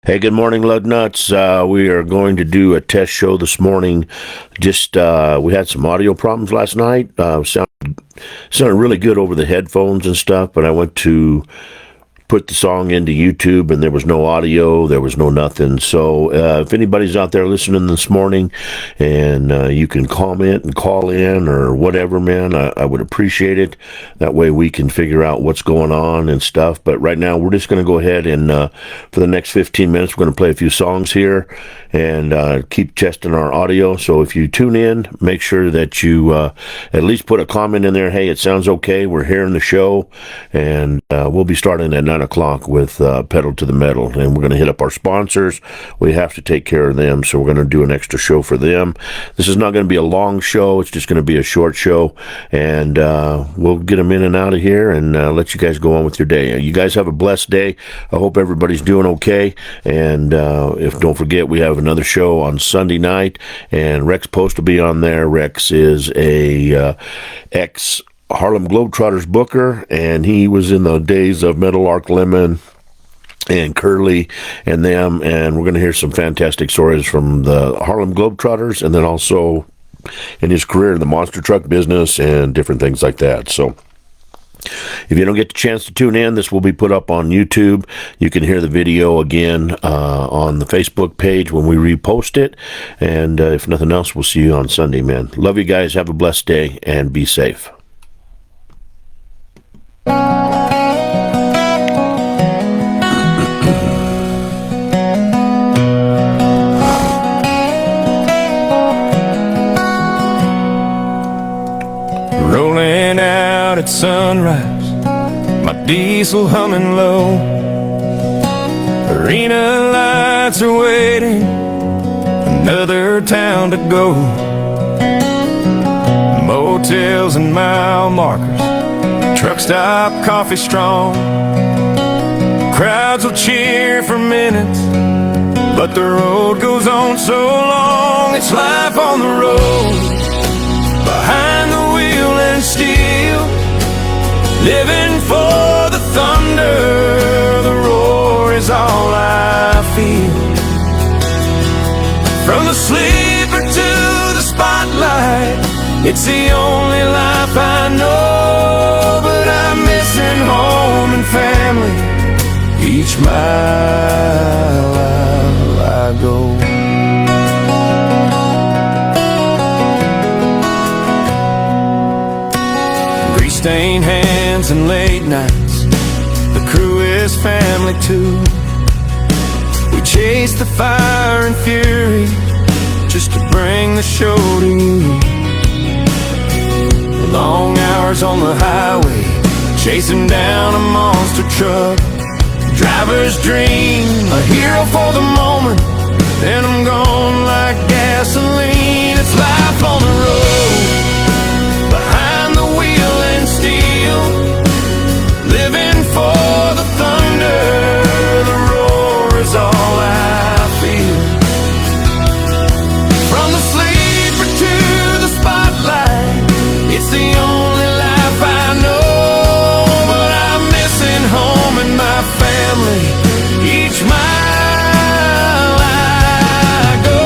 Hey, good morning, Lug Nuts. We are going to do a test show this morning. We had some audio problems last night. Sounded really good over the headphones and stuff, but I went to put the song into YouTube and there was no audio, there was no nothing. So if anybody's out there listening this morning and you can comment and call in or whatever, man, I would appreciate it. That way we can figure out what's going on and stuff. But right now we're just going to go ahead and for the next 15 minutes, we're going to play a few songs here and keep testing our audio. So if you tune in, make sure that you at least put a comment in there. Hey, it sounds okay. We're hearing the show, and we'll be starting at 9 o'clock with Pedal to the Metal, and we're going to hit up our sponsors. We have to take care of them, so we're going to do an extra show for them. This is not going to be a long show. It's just going to be a short show, and we'll get them in and out of here and let you guys go on with your day. You guys have a blessed day. I hope everybody's doing okay, and if don't forget, we have another show on Sunday night, and Rex Post will be on there. Rex is a ex Harlem Globetrotters booker, and he was in the days of Metal Arc Lemon and Curly and them, and we're going to hear some fantastic stories from the Harlem Globetrotters, and then also in his career in the monster truck business and different things like that. So if you don't get the chance to tune in, this will be put up on YouTube. You can hear the video again on the Facebook page when we repost it. And if nothing else, we'll see you on Sunday, man. Love you guys. Have a blessed day and be safe. Rolling out at sunrise, my diesel humming low. Arena lights are waiting, another town to go. Motels and mile markers, truck stop coffee strong. Crowds will cheer for minutes, but the road goes on so long. It's life on the road, behind the wheel and steel, living for the thunder. The roar is all I feel. From the sleeper to the spotlight, it's the only life I know. But I'm missing home and family each mile I go. Grease-stained hands and late nights, the crew is family too. We chase the fire and fury just to bring the show to you. Long hours on the highway, chasing down a monster truck. Driver's dream, a hero for the moment, then I'm gone like gasoline. It's life on the road, behind the wheel and steel, living for the thunder. The roar is all I feel. From the sleeper to the spotlight, it's the only life I know. But I'm missing home and my family each mile I go.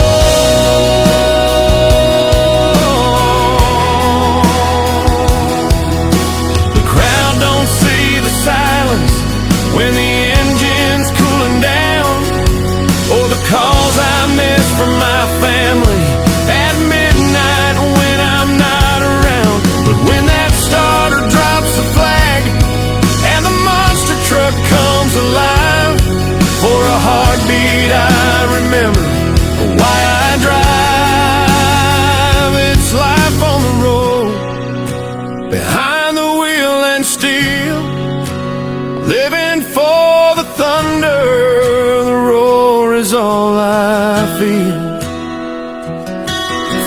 The crowd don't see the silence when the engine's cooling down, or the calls I miss from my family at midnight when I'm not around. But when that starter drops the flag and the monster truck comes alive, for a heartbeat I remember why I drive. It's life on the road, behind the wheel and steel, living for the thunder. The roar is all I feel.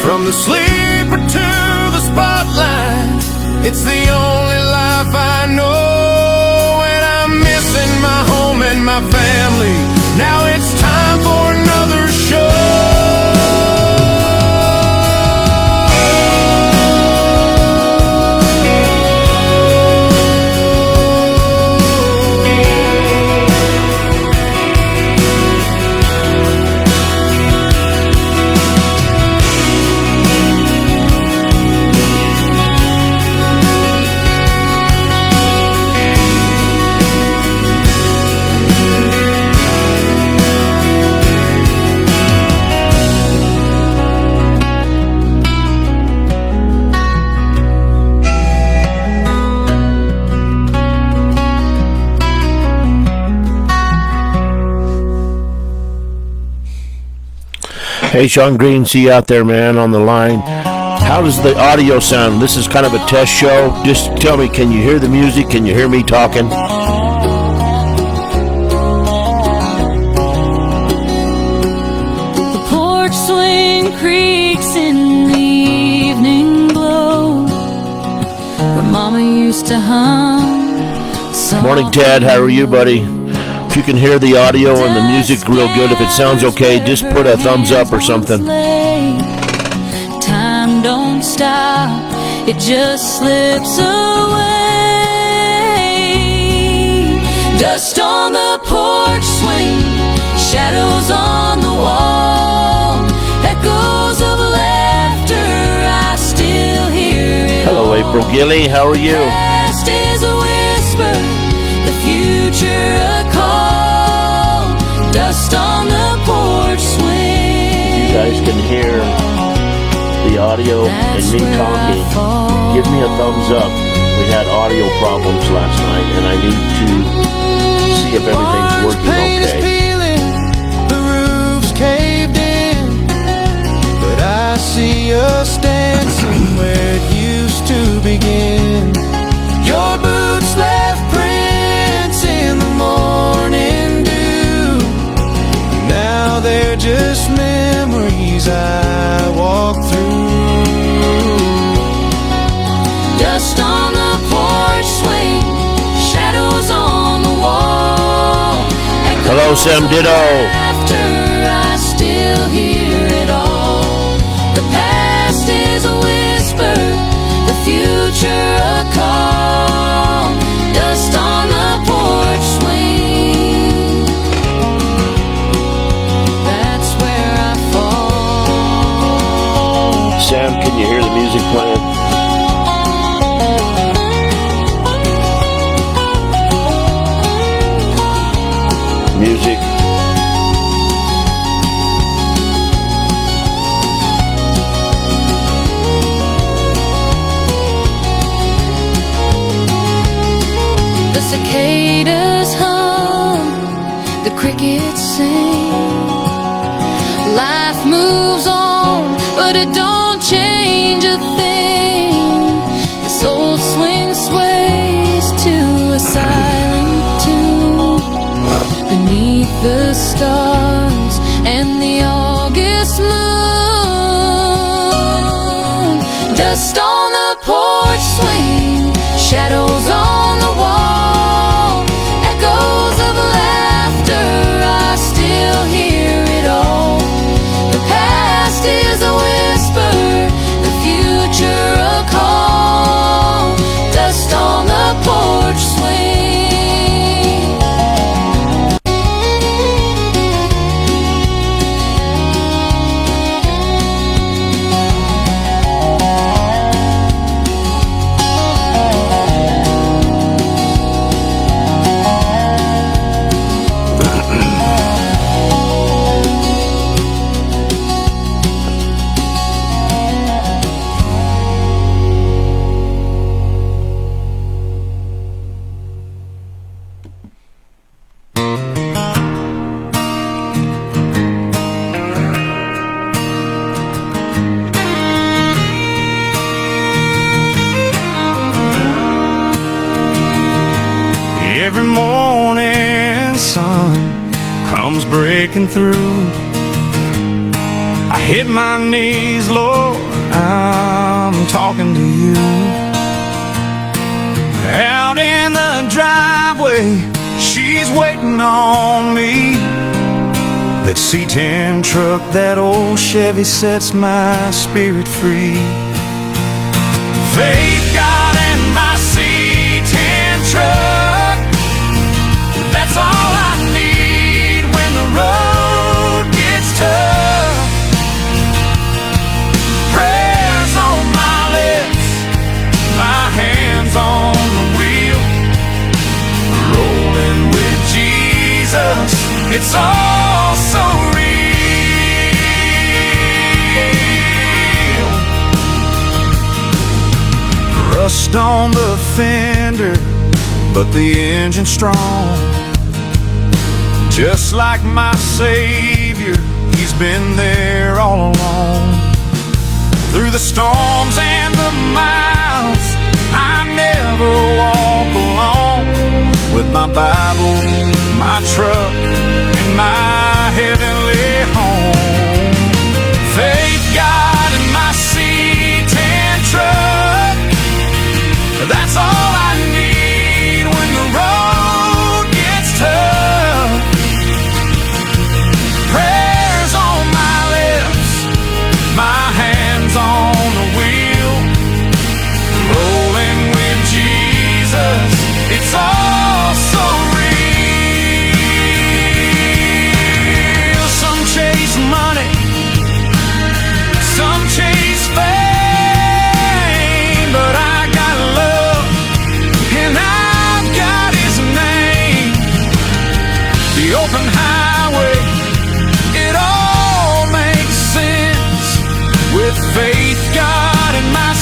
From the sleeper to the spotlight, it's the only life I know. And I'm missing my home and my family. Now it's time for another show. Hey, Sean Green, see you out there, man, on the line. How does the audio sound? This is kind of a test show. Just tell me, can you hear the music? Can you hear me talking? The porch swing creaks in the evening glow, where Mama used to hum. Morning, Ted. How are you, buddy? If you can hear the audio and the music real good, if it sounds okay, just put a thumbs up or something. Time don't stop, it just slips away. Dust on the porch swing, shadows on the wall, echoes of laughter, I still hear it. Hello, April Gilly. How are you? Past is a whisper, the future a call. Dust on the porch swing. You guys can hear the audio and me talking. Give me a thumbs up. We had audio problems last night, and I need to see if everything's working okay. The roof's caved in, but I see us dancing where it used to begin. Your boots left prints in the morning dew. Now they're just memories I walk through. Dust on the porch swing, shadows on the wall. Hello, Sam Ditto. After I still hear it all. The past is a whisper, the future a call. Dust on the porch swing. That's where I fall. Sam, can you hear the music playing? Music. The cicadas hum, the crickets sing. Life moves on, but it don't change a thing. This old swing sways to a silent tune beneath the stars and the August moon. Dust on the porch swing, shadows on the wall, echoes of laughter, I still hear it all. The past is a whisper, the future a call. Dust on the porch swing. Every morning sun comes breaking through. I hit my knees, Lord, I'm talking to you. Out in the driveway, she's waiting on me. That C10 truck, that old Chevy sets my spirit free. Faith, God, and my C10 truck, that's all I need when the road gets tough. Prayers on my lips, my hands on the wheel, rolling with Jesus, it's all so real. Rust on the fender, but the engine's strong. Just like my Savior, He's been there all along. Through the storms and the miles, I never walk alone. With my Bible, my truck, and my heavenly home. Faith, God, and my C10 truck, that's all I need when the road gets tough. Prayers on my lips, my hands on the wheel, rolling with Jesus, it's all so real. Some chase money, some chase fame, but I got love, and I've got His name. The open highway, it all makes sense with faith, God, and my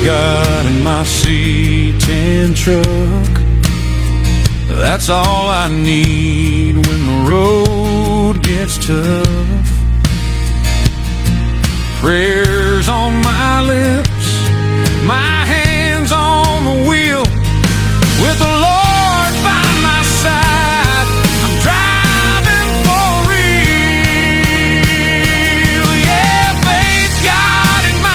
God in my C10 truck, that's all I need when the road gets tough. Prayers on my lips, my hands on the wheel, with the Lord by my side, I'm driving for real. Yeah, faith, God, in my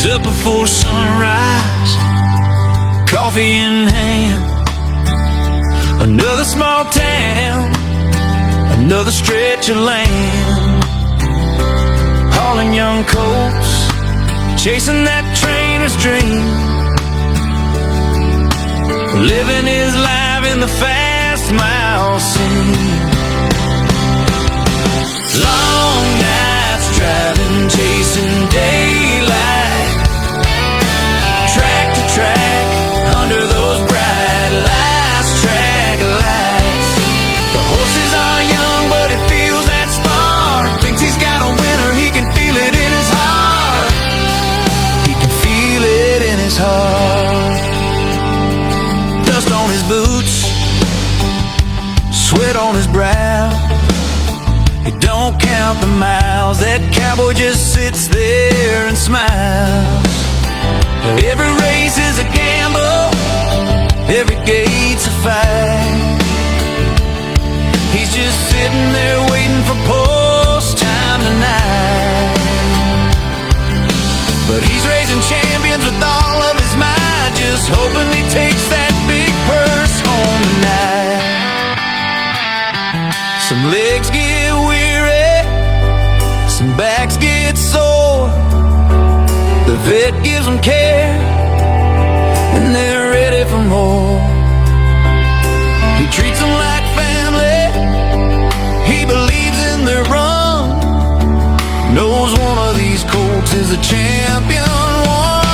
up before sunrise, coffee in hand. Another small town, another stretch of land. Hauling young colts, chasing that trainer's dream. Living his life in the fast mile scene. Long nights driving, chasing daylight. Track to track, under those bright lights, track lights. The horses are young, but he feels that spark. Thinks he's got a winner, he can feel it in his heart. He can feel it in his heart. Dust on his boots, sweat on his brow. He don't count the miles, that cowboy just sits there and smiles. Every race is a gamble, every gate's a fight. He's just sitting there waiting for post time tonight. But he's raising champions with all of his might, just hoping he takes that big purse home tonight. Some legs get weary, some backs get sore. The vet gives them care, and they're ready for more. He treats them like family, he believes in their run. Knows one of these colts is a champion one.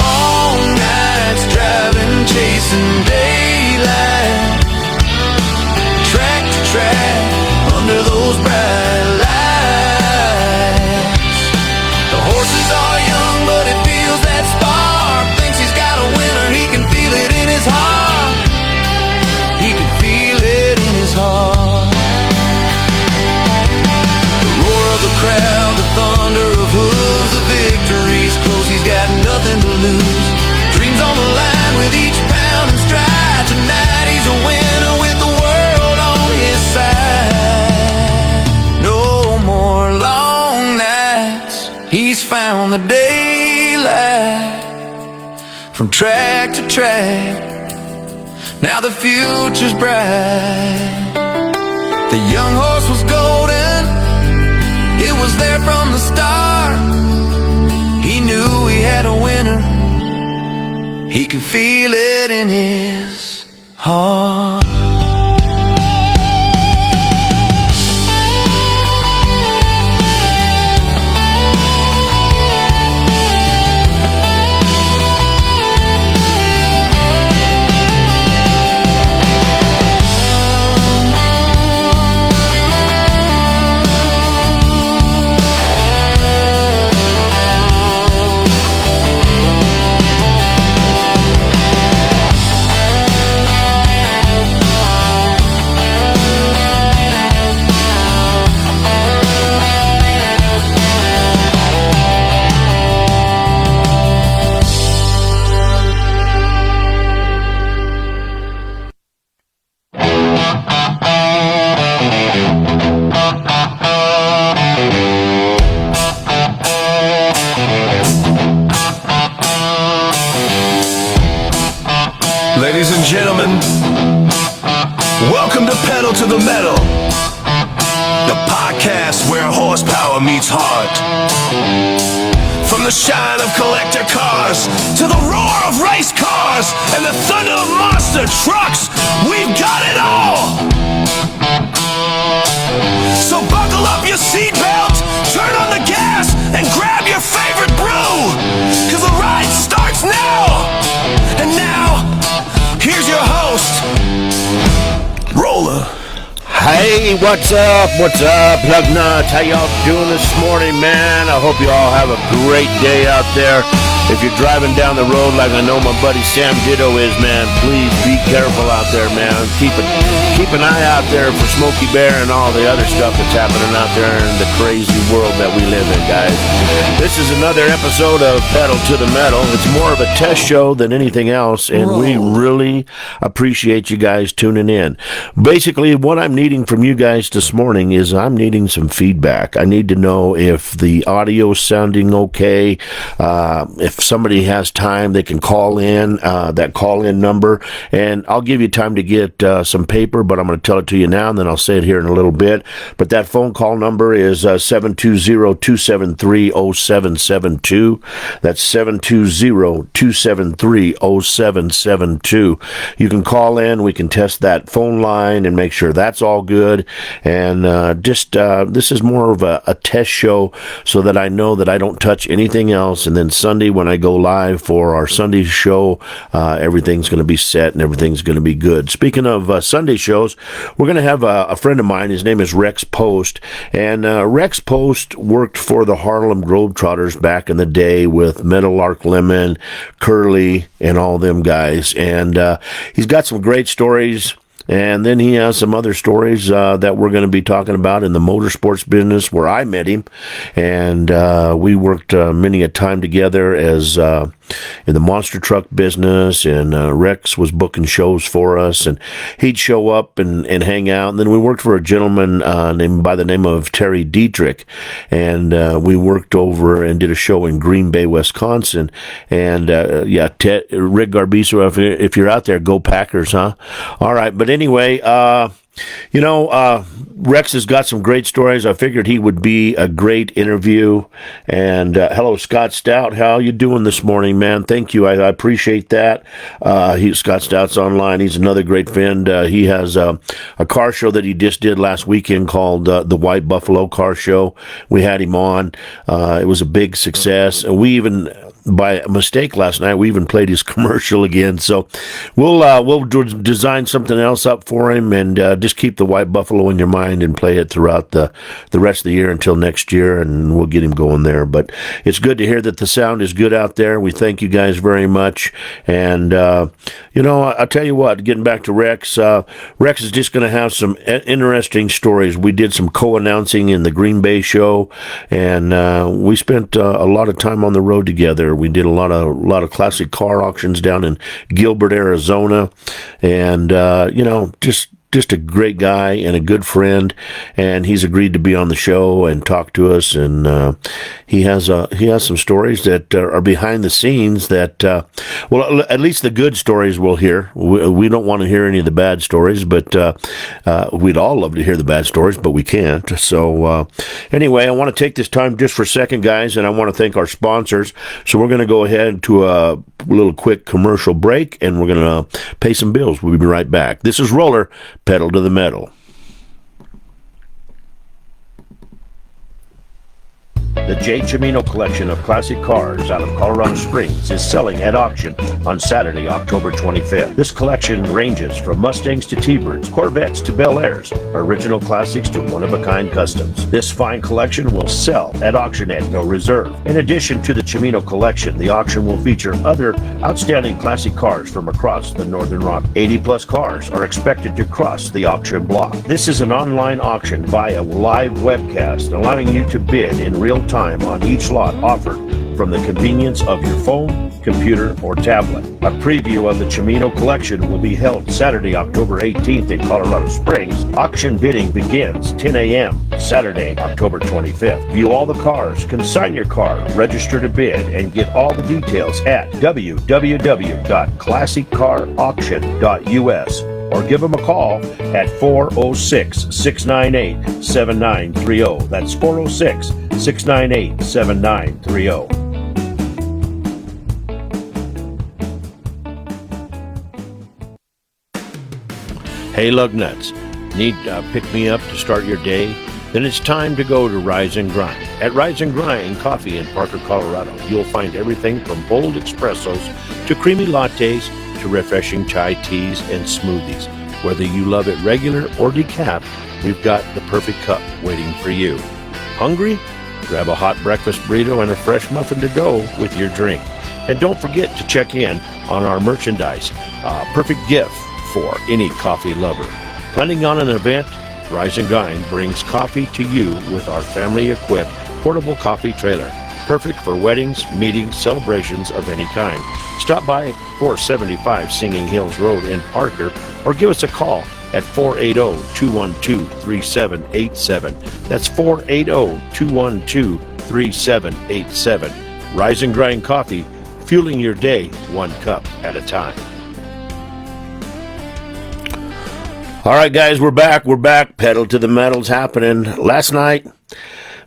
Long nights driving, chasing daylight. Track to track, under those bright lights. The horses are young, but he feels that spark. Thinks he's got a winner, he can feel it in his heart. He can feel it in his heart. The roar of the crowd, from track to track. Now the future's bright. The young horse was golden, it was there from the start. He knew he had a winner, he could feel it in his heart. Ladies and gentlemen, welcome to Pedal to the Metal, the podcast where horsepower meets heart. From the shine of collector cars to the roar of race cars and the thunder of monster trucks, we've got it all. So buckle up your seatbelt, turn on the gas, and grab your favorite brew, 'cause the ride starts now. And now, here's your host, Roller. Hey, what's up? What's up, Plug Nuts? How y'all doing this morning, man? I hope you all have a great day out there. If you're driving down the road like I know my buddy Sam Ditto is, man, please be careful out there, man. Keep an eye out there for Smokey Bear and all the other stuff that's happening out there in the crazy world that we live in, guys. This is another episode of Pedal to the Metal. It's more of a test show than anything else, and we really appreciate you guys tuning in. Basically, what I'm needing from you guys this morning is I'm needing some feedback. I need to know if the audio's sounding okay. If somebody has time, they can call in, that call-in number, and I'll give you time to get some paper, but I'm going to tell it to you now, and then I'll say it here in a little bit. But that phone call number is 720-273-0772. That's 720-273-0772. You can call in, we can test that phone line and make sure that's all good. And this is more of a test show so that I know that I don't touch anything else. And then Sunday, when I go live for our Sunday show, everything's going to be set and everything's going to be good. Speaking of Sunday shows, we're going to have a friend of mine. His name is Rex Post. And Rex Post worked for the Harlem Globetrotters back in the day with Meadowlark Lemon, Curly, and all them guys. And he's got some great stories. And then he has some other stories that we're going to be talking about in the motorsports business where I met him. And we worked many a time together as in the monster truck business. And Rex was booking shows for us. And he'd show up and hang out. And then we worked for a gentleman named by the name of Terry Dietrich. And we worked over and did a show in Green Bay, Wisconsin. And Rick Garbiso, if you're out there, go Packers, huh? All right. But anyway, Rex has got some great stories. I figured he would be a great interview. And hello, Scott Stout. How you doing this morning, man? Thank you. I appreciate that. Scott Stout's online. He's another great friend. He has a car show that he just did last weekend called the White Buffalo Car Show. We had him on. It was a big success. And we even, by mistake last night, we even played his commercial again. So we'll design something else up for him and just keep the White Buffalo in your mind and play it throughout the rest of the year until next year, and we'll get him going there. But it's good to hear that the sound is good out there. We thank you guys very much. And, I'll tell you what, getting back to Rex, Rex is just going to have some interesting stories. We did some co-announcing in the Green Bay show, and we spent a lot of time on the road together. We did a lot of classic car auctions down in Gilbert, Arizona, and just a great guy and a good friend, and he's agreed to be on the show and talk to us, and he has some stories that are behind the scenes that, well, at least the good stories we'll hear. We don't want to hear any of the bad stories, but we'd all love to hear the bad stories, but we can't. So anyway, I want to take this time just for a second, guys, and I want to thank our sponsors. So we're going to go ahead to a little quick commercial break, and we're going to pay some bills. We'll be right back. This is Roller, Pedal to the Metal. The J. Cimino collection of classic cars out of Colorado Springs is selling at auction on Saturday, October 25th. This collection ranges from Mustangs to T-Birds, Corvettes to Bel Airs, original classics to one-of-a-kind customs. This fine collection will sell at auction at no reserve. In addition to the Cimino collection, the auction will feature other outstanding classic cars from across the Northern Rock. 80-plus cars are expected to cross the auction block. This is an online auction via live webcast, allowing you to bid in real time on each lot offered from the convenience of your phone, computer, or tablet. A preview of the Cimino collection will be held Saturday, October 18th in Colorado Springs. Auction bidding begins 10 a.m. Saturday, October 25th. View all the cars, consign your car, register to bid, and get all the details at www.classiccarauction.us. or give them a call at 406-698-7930. That's 406-698-7930. Hey, lug nuts. Need pick-me-up to start your day? Then it's time to go to Rise and Grind. At Rise and Grind Coffee in Parker, Colorado, you'll find everything from bold espressos to creamy lattes to refreshing chai teas and smoothies. Whether you love it regular or decaf, we've got the perfect cup waiting for you. Hungry? Grab a hot breakfast burrito and a fresh muffin to go with your drink. And don't forget to check in on our merchandise. Perfect gift for any coffee lover. Planning on an event? Rise and Grind brings coffee to you with our family-equipped portable coffee trailer. Perfect for weddings, meetings, celebrations of any kind. Stop by 475 Singing Hills Road in Parker or give us a call at 480-212-3787. That's 480-212-3787. Rise and Grind Coffee, fueling your day one cup at a time. All right, guys, we're back. Pedal to the Metal's happening. Last night,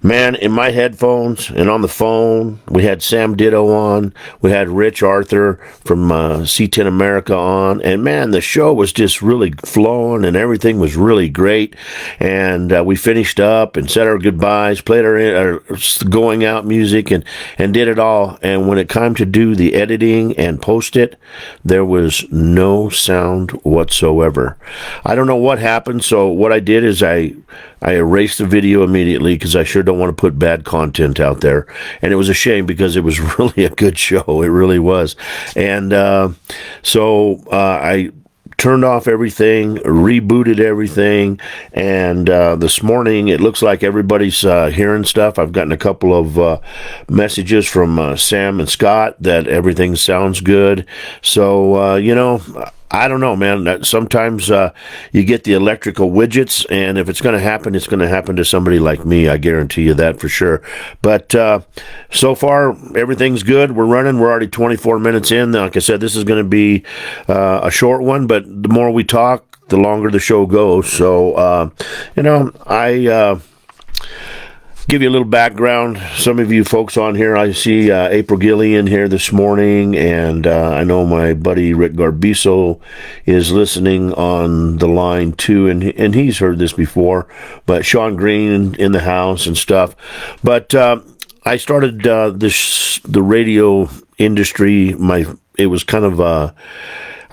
man, in my headphones and on the phone, we had Sam Ditto on. We had Rich Arthur from C10 America on. And, man, the show was just really flowing and everything was really great. And we finished up and said our goodbyes, played our going out music and did it all. And when it came to do the editing and post it, there was no sound whatsoever. I don't know what happened. So what I did is I erased the video immediately because I sure don't want to put bad content out there. And it was a shame because it was really a good show. It really was. And so I turned off everything, rebooted everything, and this morning it looks like everybody's hearing stuff. I've gotten a couple of messages from Sam and Scott that everything sounds good. So, I don't know, man. Sometimes you get the electrical widgets, and if it's going to happen, it's going to happen to somebody like me. I guarantee you that for sure. But so far, everything's good. We're running. We're already 24 minutes in. Like I said, this is going to be a short one, but the more we talk, the longer the show goes. So, I give you a little background. Some of you folks on here, I see April Gillian here this morning, and I know my buddy Rick Garbiso is listening on the line too, and he's heard this before, but Sean Green in the house and stuff. But I started the radio industry. It was kind of I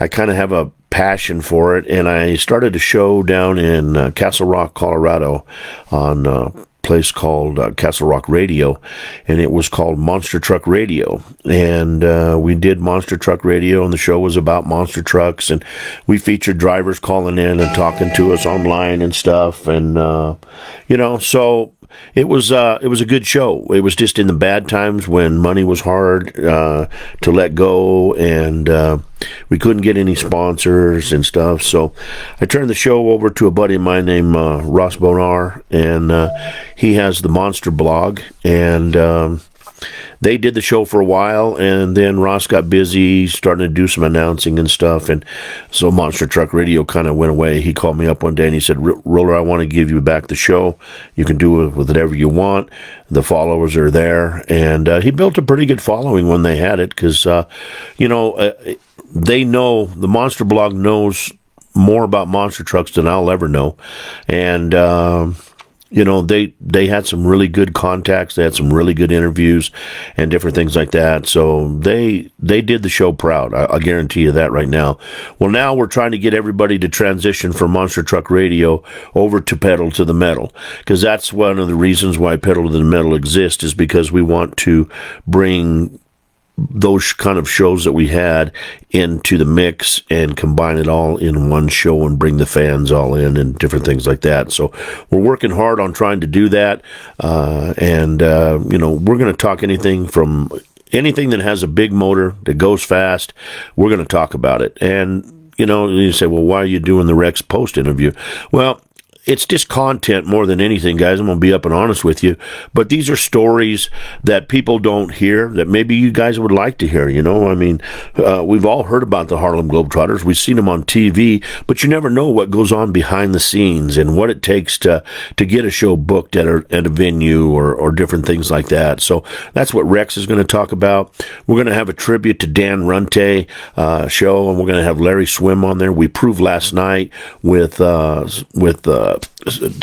kind of have a passion for it, and I started a show down in Castle Rock, Colorado, on place called Castle Rock Radio, and it was called Monster Truck Radio. And we did Monster Truck Radio, and the show was about monster trucks, and we featured drivers calling in and talking to us online and stuff. And so it was a good show. It was just in the bad times when money was hard to let go, and we couldn't get any sponsors and stuff. So I turned the show over to a buddy of mine named Ross Bonar, and he has the Monster blog, and they did the show for a while, and then Ross got busy starting to do some announcing and stuff, and so Monster Truck Radio kind of went away. He called me up one day and he said, Roller, I want to give you back the show. You can do it with whatever you want. The followers are there, and he built a pretty good following when they had it, because they know, the Monster blog knows more about monster trucks than I'll ever know, and they had some really good contacts. They had some really good interviews and different things like that. So they did the show proud. I guarantee you that right now. Well, now we're trying to get everybody to transition from Monster Truck Radio over to Pedal to the Metal, because that's one of the reasons why Pedal to the Metal exists, is because we want to bring those kind of shows that we had into the mix and combine it all in one show and bring the fans all in and different things like that. So we're working hard on trying to do that. We're going to talk anything that has a big motor that goes fast. We're going to talk about it. And, you say, well, why are you doing the Rex Post interview? Well, it's just content more than anything, guys. I'm going to be up and honest with you. But these are stories that people don't hear that maybe you guys would like to hear, we've all heard about the Harlem Globetrotters. We've seen them on TV, but you never know what goes on behind the scenes and what it takes to get a show booked at a venue or different things like that. So that's what Rex is going to talk about. We're going to have a tribute to Dan Runte show, and we're going to have Larry Swim on there. We proved last night with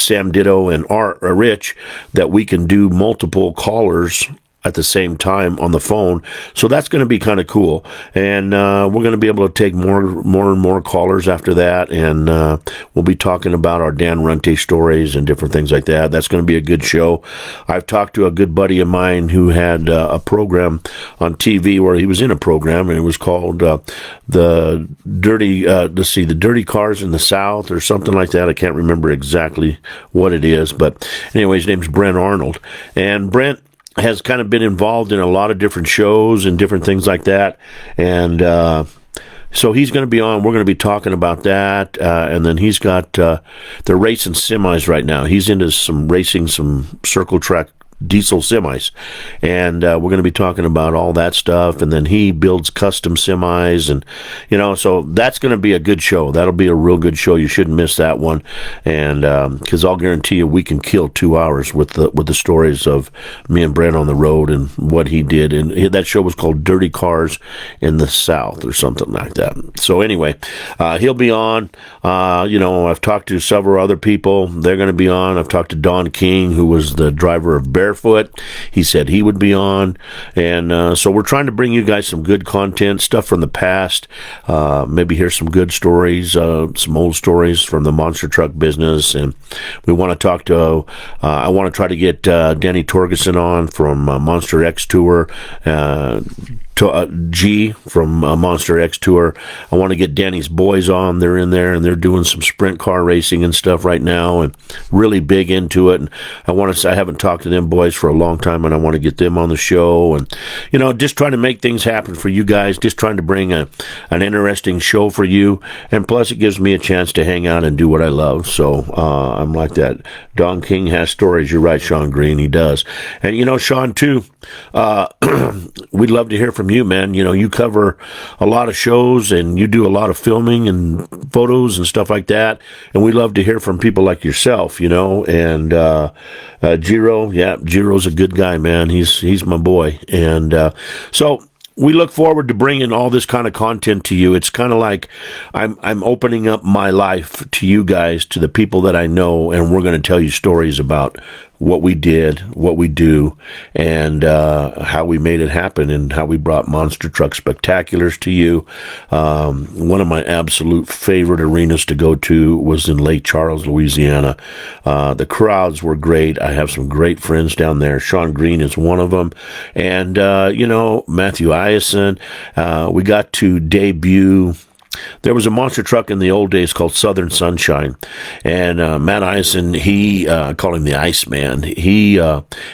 Sam Ditto and Rich that we can do multiple callers at the same time on the phone. So that's going to be kind of cool. And we're going to be able to take more and more callers after that. And we'll be talking about our Dan Runte stories and different things like that. That's going to be a good show. I've talked to a good buddy of mine who had a program on TV where he was in a program, and it was called the Dirty Cars in the South or something like that. I can't remember exactly what it is. But anyway, his name's Brent Arnold. And Brent has kind of been involved in a lot of different shows and different things like that. And so he's going to be on. We're going to be talking about that. And then he's got, they're racing semis right now. He's into racing some circle track diesel semis, and we're going to be talking about all that stuff. And then he builds custom semis, and so that's going to be a good show. That'll be a real good show. You shouldn't miss that one. And because I'll guarantee you we can kill 2 hours with the stories of me and Brent on the road and what he did. And that show was called Dirty Cars in the South or something like that. So anyway, he'll be on. I've talked to several other people. They're going to be on. I've talked to Don King, who was the driver of Barefoot. He said he would be on. And so we're trying to bring you guys some good content, stuff from the past, maybe hear some good stories, some old stories from the monster truck business. And we want to talk to, I want to try to get Danny Torgerson on from Monster X Tour, G from Monster X Tour. I want to get Danny's boys on. They're in there, and they're doing some sprint car racing and stuff right now, and really big into it. And I haven't talked to them boys for a long time, and I want to get them on the show. And just trying to make things happen for you guys. Just trying to bring an interesting show for you, and plus it gives me a chance to hang out and do what I love. So I'm like that. Don King has stories. You're right, Sean Green. He does. And Sean too. We'd love to hear from you, man. You cover a lot of shows, and you do a lot of filming and photos and stuff like that. And we love to hear from people like yourself, and Giro. Yeah, Giro's a good guy, man. He's my boy. And so we look forward to bringing all this kind of content to you. It's kind of like I'm opening up my life to you guys, to the people that I know, and we're going to tell you stories about what we did, what we do, and how we made it happen, and how we brought Monster Truck Spectaculars to you. One of my absolute favorite arenas to go to was in Lake Charles, Louisiana. The crowds were great. I have some great friends down there. Sean Green is one of them. And, Matthew Ison. We got to debut. There was a monster truck in the old days called Southern Sunshine, and Matt Ison, he called him the Iceman. He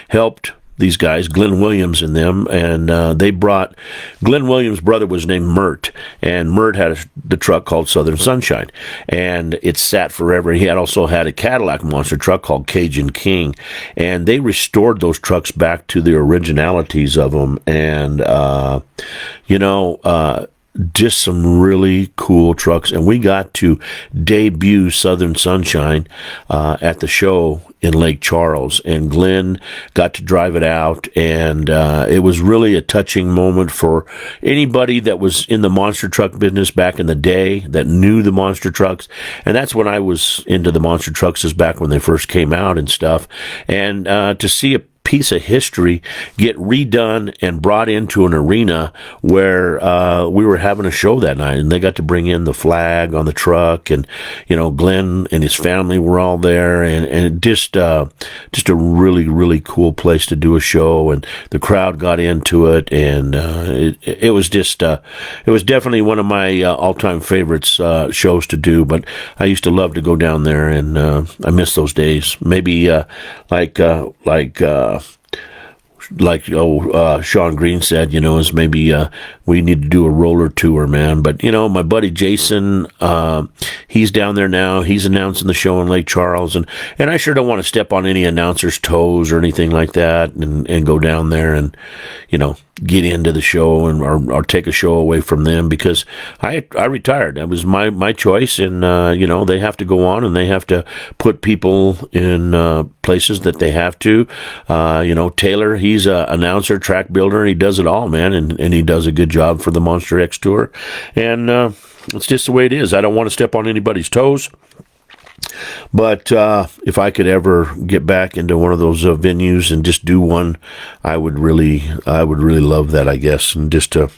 helped these guys, Glenn Williams and them, and they brought, Glenn Williams' brother was named Mert, and Mert had the truck called Southern Sunshine, and it sat forever. He had also had a Cadillac monster truck called Cajun King, and they restored those trucks back to the originalities of them, and, just some really cool trucks. And we got to debut Southern Sunshine at the show in Lake Charles, and Glenn got to drive it out, and it was really a touching moment for anybody that was in the monster truck business back in the day, that knew the monster trucks. And that's when I was into the monster trucks, is back when they first came out and stuff. And to see a piece of history get redone and brought into an arena where we were having a show that night, and they got to bring in the flag on the truck, and Glenn and his family were all there, and just a really, really cool place to do a show, and the crowd got into it, and it was definitely one of my all-time favorites shows to do. But I used to love to go down there, and I miss those days. Maybe Sean Green said, is maybe we need to do a roller tour, man. But, my buddy Jason, he's down there now. He's announcing the show in Lake Charles. And I sure don't want to step on any announcer's toes or anything like that, and go down there and, get into the show or take a show away from them, because I retired. That was my choice. And, they have to go on, and they have to put people in places that they have to. Taylor, he's a announcer, track builder, and he does it all, man. And he does a good job for the Monster X Tour. And it's just the way it is. I don't want to step on anybody's toes. But if I could ever get back into one of those venues and just do one, I would really love that, I guess. And just to,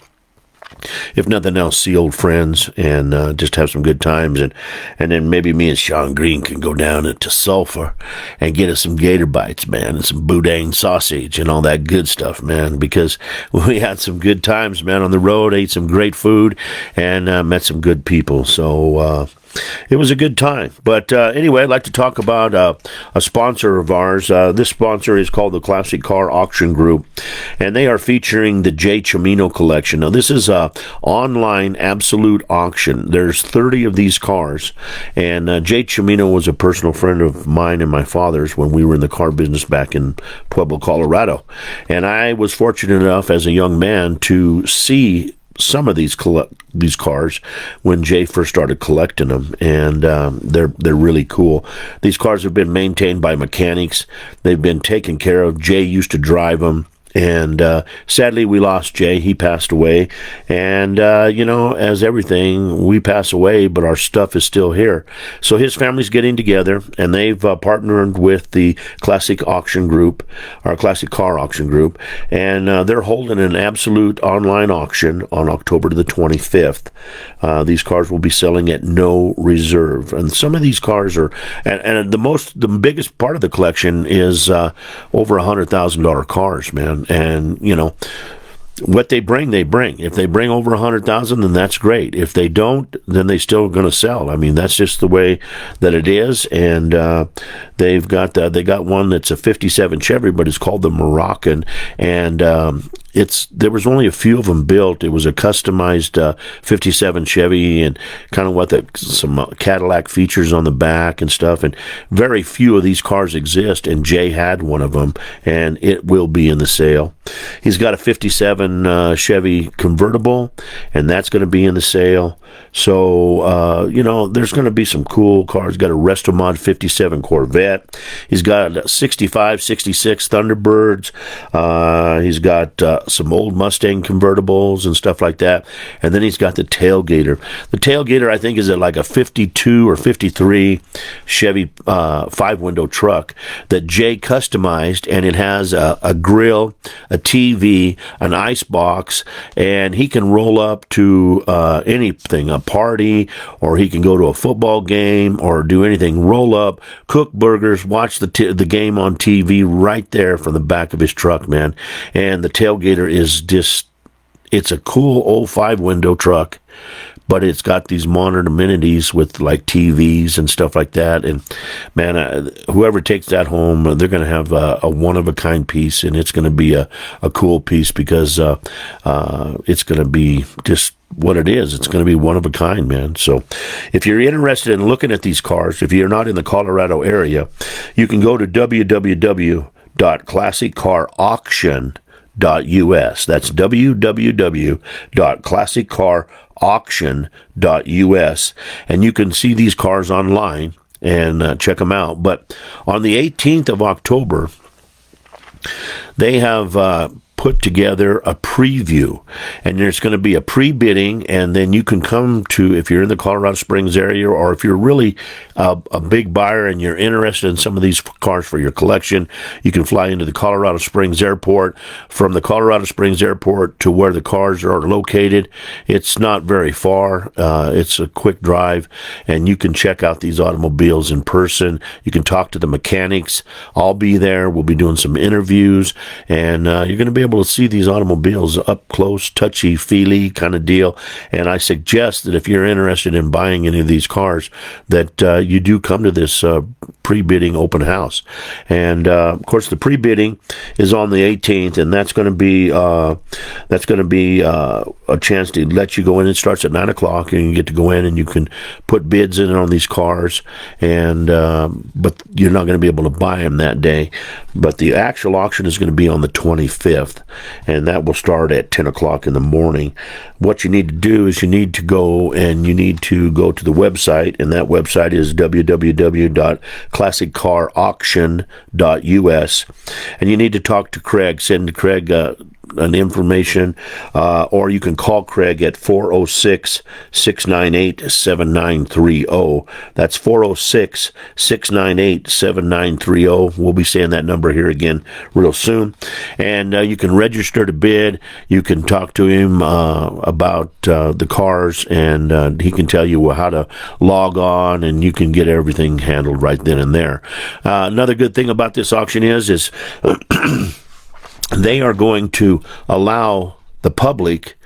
if nothing else, see old friends and just have some good times. And then maybe me and Sean Green can go down into Sulphur and get us some gator bites, man, and some boudin sausage and all that good stuff, man, because we had some good times, man, on the road, ate some great food, and met some good people. So it was a good time. But anyway, I'd like to talk about a sponsor of ours. This sponsor is called the Classic Car Auction Group, and they are featuring the Jay Chimino collection. Now, this is a online absolute auction. There's 30 of these cars, and Jay Chimino was a personal friend of mine and my father's when we were in the car business back in Pueblo, Colorado. And I was fortunate enough as a young man to see some of these cars when Jay first started collecting them, and they're really cool. These cars have been maintained by mechanics. They've been taken care of. Jay used to drive them. And sadly, we lost Jay. He passed away. And, as everything, we pass away, but our stuff is still here. So his family's getting together, and they've partnered with the Classic Auction Group, our Classic Car Auction Group, and they're holding an absolute online auction on October the 25th. These cars will be selling at no reserve. And some of these cars are, and the biggest part of the collection is over $100,000 cars, man. And, what they bring, they bring. If they bring over 100,000, then that's great. If they don't, then they still going to sell. I mean, that's just the way that it is. And they got one that's a 57 Chevy, but it's called the Moroccan. And there was only a few of them built. It was a customized 57 Chevy, and kind of some Cadillac features on the back and stuff. And very few of these cars exist. And Jay had one of them, and it will be in the sale. He's got a 57 Chevy convertible, and that's going to be in the sale. So, there's going to be some cool cars. He's got a Restomod 57 Corvette. He's got a 65, 66 Thunderbirds. He's got some old Mustang convertibles and stuff like that. And then he's got the Tailgater. The Tailgater, I think, is like a 52 or 53 Chevy 5-window truck that Jay customized, and it has a grill, a TV, an ice box, and he can roll up to anything, a party, or he can go to a football game or do anything, roll up, cook burgers, watch the game on TV right there from the back of his truck, man. And the Tailgater is just, it's a cool old 5-window truck, but it's got these modern amenities with like TVs and stuff like that. And man, whoever takes that home, they're going to have a one-of-a-kind piece, and it's going to be a cool piece because it's going to be just what it is. It's going to be one of a kind, man. So if you're interested in looking at these cars, if you're not in the Colorado area, you can go to www.classiccarauction.us. That's www.classiccarauction.us, and you can see these cars online and check them out. But on the 18th of October, they have put together a preview, and there's going to be a pre-bidding, and then you can come to, if you're in the Colorado Springs area, or if you're really a big buyer and you're interested in some of these cars for your collection, you can fly into the Colorado Springs Airport. From the Colorado Springs Airport to where the cars are located, it's not very far. It's a quick drive, and you can check out these automobiles in person. You can talk to the mechanics. I'll be there. We'll be doing some interviews, and you're going to be able to see these automobiles up close, touchy-feely kind of deal. And I suggest that if you're interested in buying any of these cars, that you do come to this pre-bidding open house. And of course, the pre-bidding is on the 18th, and that's going to be a chance to let you go in. It starts at 9 o'clock, and you get to go in and you can put bids in on these cars. And but you're not going to be able to buy them that day. But the actual auction is going to be on the 25th, and that will start at 10 o'clock in the morning. What you need to do is you need to go to the website, and that website is www.classiccarauction.us, and you need to talk to Craig. Send Craig an information, or you can call Craig at 406-698-7930. That's 406-698-7930. We'll be saying that number here again real soon. And you can register to bid. You can talk to him about the cars, and he can tell you how to log on, and you can get everything handled right then and there. Another good thing about this auction is they are going to allow the public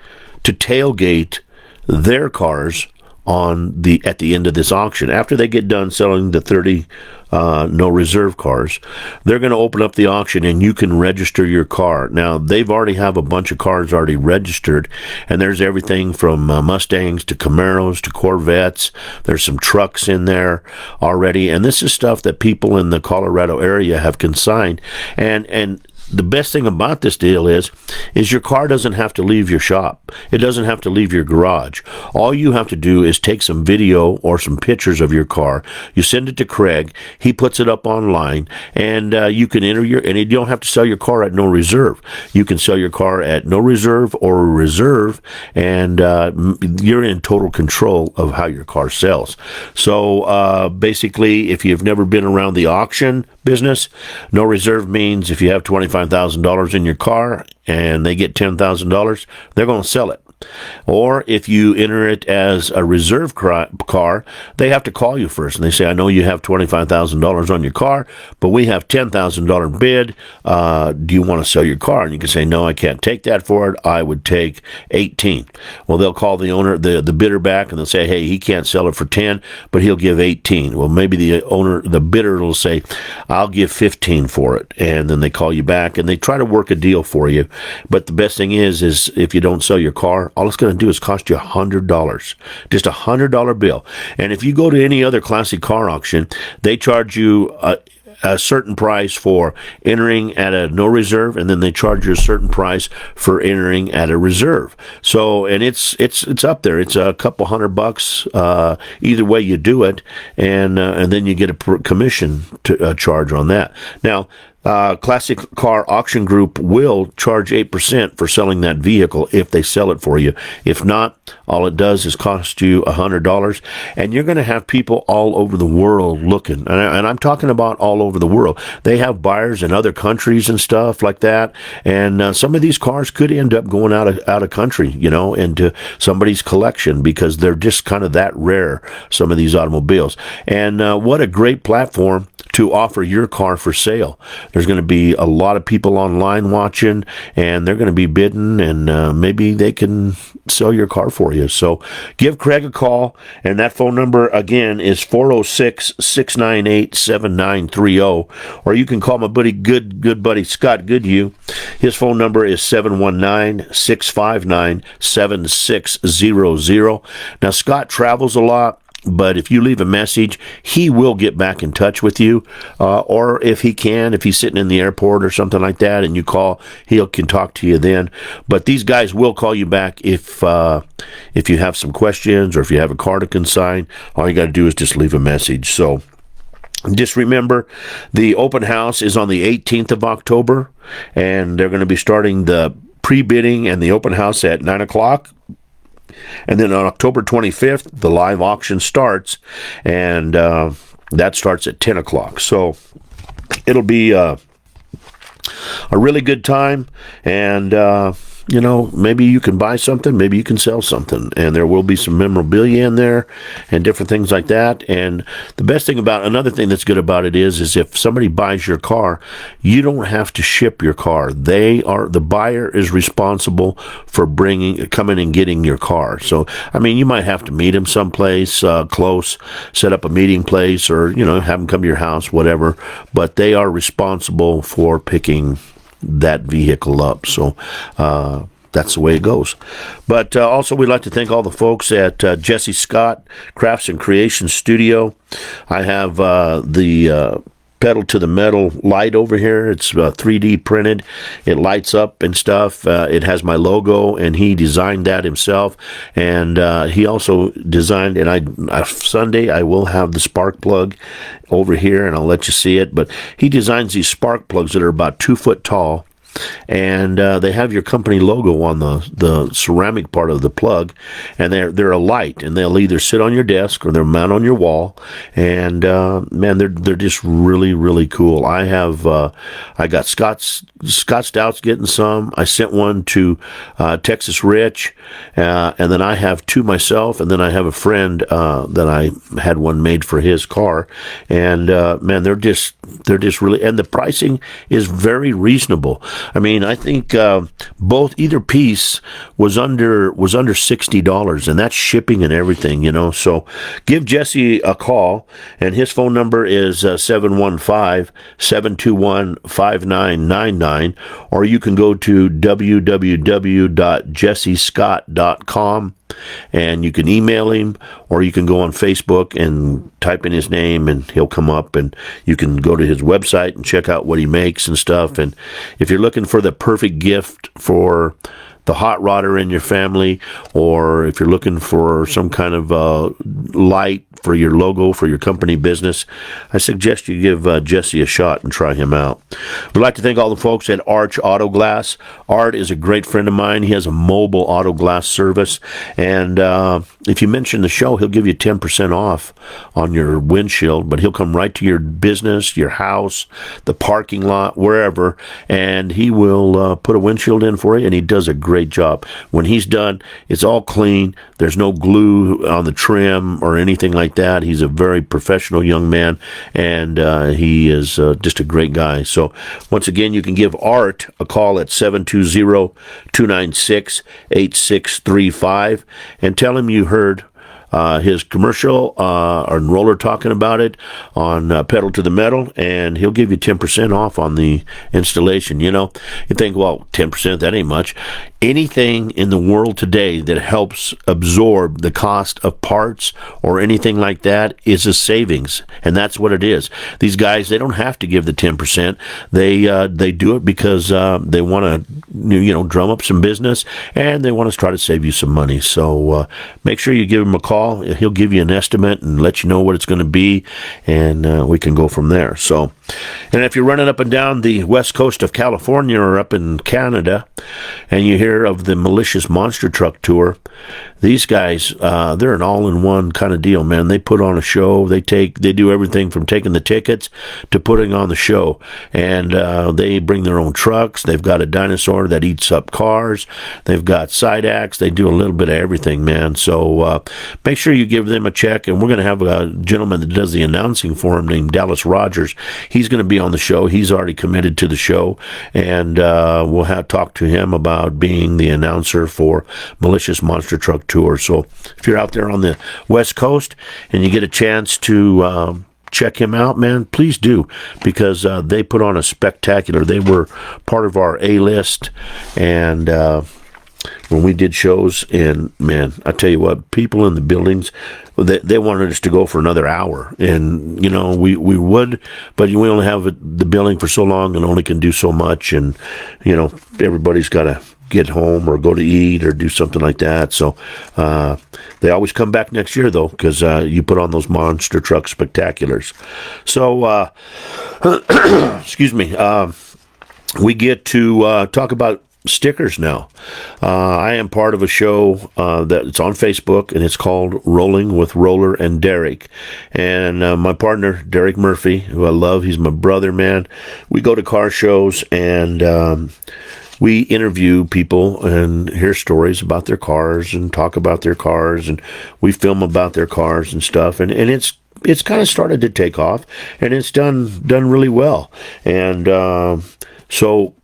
to tailgate their cars at the end of this auction. After they get done selling the 30 no reserve cars, they're going to open up the auction, and you can register your car. Now, they've already have a bunch of cars already registered, and there's everything from Mustangs to Camaros to Corvettes. There's some trucks in there already, and this is stuff that people in the Colorado area have consigned. And the best thing about this deal is your car doesn't have to leave your shop. It doesn't have to leave your garage. All you have to do is take some video or some pictures of your car. You send it to Craig. He puts it up online, and you can enter and you don't have to sell your car at no reserve. You can sell your car at no reserve or reserve, and you're in total control of how your car sells. So basically, if you've never been around the auction business, no reserve means if you have $25,000 in your car and they get $10,000, they're going to sell it. Or if you enter it as a reserve car, they have to call you first, and they say, I know you have $25,000 on your car, but we have $10,000 bid. Do you want to sell your car? And you can say, no, I can't take that for it. I would take 18. Well, they'll call the owner, the bidder back, and they'll say, hey, he can't sell it for 10, but he'll give 18. Well, maybe the bidder will say, I'll give 15 for it. And then they call you back, and they try to work a deal for you. But the best thing is if you don't sell your car, all it's going to do is cost you $100, just a $100 bill. And if you go to any other classic car auction, they charge you a certain price for entering at a no reserve, and then they charge you a certain price for entering at a reserve. So, and it's up there. It's a couple $100 either way you do it, and then you get a commission to charge on that. Now, Classic Car Auction Group will charge 8% for selling that vehicle if they sell it for you. If not, all it does is cost you $100, and you're going to have people all over the world looking. And I'm talking about all over the world. They have buyers in other countries and stuff like that, and some of these cars could end up going out of country, into somebody's collection because they're just kind of that rare, some of these automobiles. And what a great platform to offer your car for sale. There's going to be a lot of people online watching, and they're going to be bidding, and maybe they can sell your car for you. So give Craig a call, and that phone number, again, is 406-698-7930, or you can call my buddy, good buddy Scott Goodhue. His phone number is 719-659-7600. Now, Scott travels a lot, but if you leave a message, he will get back in touch with you. Or if he's sitting in the airport or something like that, and you call, he can talk to you then. But these guys will call you back if you have some questions or if you have a car to consign. All you got to do is just leave a message. So just remember, the open house is on the 18th of October, and they're going to be starting the pre-bidding and the open house at 9 o'clock. And then on October 25th, the live auction starts, and that starts at 10 o'clock. So it'll be a really good time, and maybe you can buy something, maybe you can sell something, and there will be some memorabilia in there and different things like that. And the best thing another thing that's good about it is if somebody buys your car, you don't have to ship your car. The buyer is responsible for coming and getting your car. So, you might have to meet them someplace close, set up a meeting place, or, have them come to your house, whatever, but they are responsible for picking that vehicle up. So that's the way it goes. But also, we'd like to thank all the folks at Jesse Scott Crafts and Creation Studio. I have the Pedal to the Metal light over here. It's 3D printed. It lights up and stuff. It has my logo, and he designed that himself. And he also designed, and Sunday I will have the spark plug over here, and I'll let you see it. But he designs these spark plugs that are about 2 foot tall, and they have your company logo on the ceramic part of the plug, and they're a light, and they'll either sit on your desk or they'll mount on your wall, and man, they're just really, really cool. I got Scott Stout's getting some. I sent one to Texas Rich, and then I have two myself, and then I have a friend that I had one made for his car, and man, they're just really, and the pricing is very reasonable. I think either piece was under $60, and that's shipping and everything, So give Jesse a call, and his phone number is 715-721-5999, or you can go to www.jessescott.com, and you can email him, or you can go on Facebook and type in his name, and he'll come up, and you can go to his website and check out what he makes and stuff. And if you're looking for the perfect gift for the hot rodder in your family, or if you're looking for some kind of light for your logo for your company business, I suggest you give Jesse a shot and try him out. We'd like to thank all the folks at Arch Auto Glass. Art is a great friend of mine. He has a mobile auto glass service, and if you mention the show, he'll give you 10% off on your windshield, but he'll come right to your business, your house, the parking lot, wherever, and he will put a windshield in for you, and he does a great job. When he's done, it's all clean. There's no glue on the trim or anything like that. He's a very professional young man, and he is just a great guy. So once again, you can give Art a call at 720-296-8635 and tell him you heard his commercial or Roller talking about it on Pedal to the Metal, and he'll give you 10% off on the installation. You think, well, 10%, that ain't much. Anything in the world today that helps absorb the cost of parts or anything like that is a savings, and that's what it is. These guys, they don't have to give the 10%. They do it because they want to, drum up some business, and they want to try to save you some money. So make sure you give him a call. He'll give you an estimate and let you know what it's going to be, and we can go from there. So, and if you're running up and down the west coast of California or up in Canada, and you hear of the Malicious Monster Truck Tour, these guys, they're an all-in-one kind of deal, man. They put on a show. They do everything from taking the tickets to putting on the show, and they bring their own trucks. They've got a dinosaur that eats up cars. They've got side acts. They do a little bit of everything, man. So make sure you give them a check. And we're going to have a gentleman that does the announcing for him named Dallas Rogers. He's going to be on the show. He's already committed to the show, and we'll have talk to him about being the announcer for Malicious Monster Truck Tour. So if you're out there on the West Coast and you get a chance to check him out, man, please do, because they put on a spectacular. They were part of our A-list, and when we did shows, and man, I tell you what, people in the buildings, they wanted us to go for another hour, and you know, we would, but we only have the building for so long and only can do so much, and you know, everybody's got to get home or go to eat or do something like that. So they always come back next year, though, because you put on those monster truck spectaculars. So excuse me, we get to talk about stickers now. I am part of a show that's on Facebook, and it's called Rolling with Roller and Derek. And my partner, Derek Murphy, who I love, he's my brother, man. We go to car shows, and we interview people and hear stories about their cars and talk about their cars, and we film about their cars and stuff. And it's kind of started to take off, and it's done really well. And so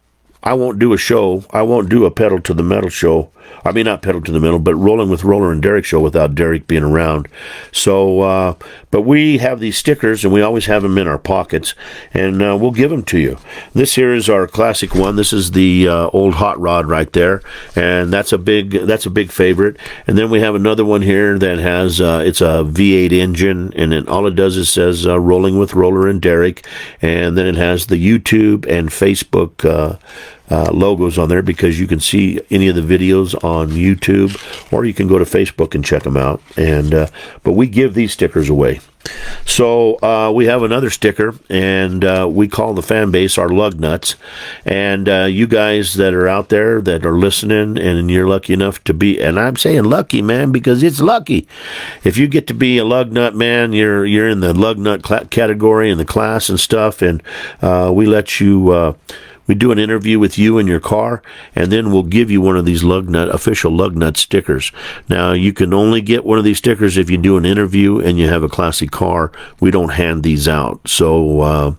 I won't do a show. I won't do a Pedal to the Metal show. I mean, not Pedal to the Metal, but Rolling with Roller and Derek show without Derek being around. So, but we have these stickers, and we always have them in our pockets, and we'll give them to you. This here is our classic one. This is the old hot rod right there, and that's a big favorite. And then we have another one here that has it's a V8 engine, and then all it does is says Rolling with Roller and Derek, and then it has the YouTube and Facebook logos on there, because you can see any of the videos on YouTube, or you can go to Facebook and check them out. And but we give these stickers away. So we have another sticker, and we call the fan base our lug nuts. And you guys that are out there that are listening, and you're lucky enough to be, and I'm saying lucky, man, because it's lucky. If you get to be a lug nut, man, you're in the lug nut category in the class and stuff, and we let you. We do an interview with you in your car, and then we'll give you one of these official lug nut stickers. Now, you can only get one of these stickers if you do an interview and you have a classic car. We don't hand these out. So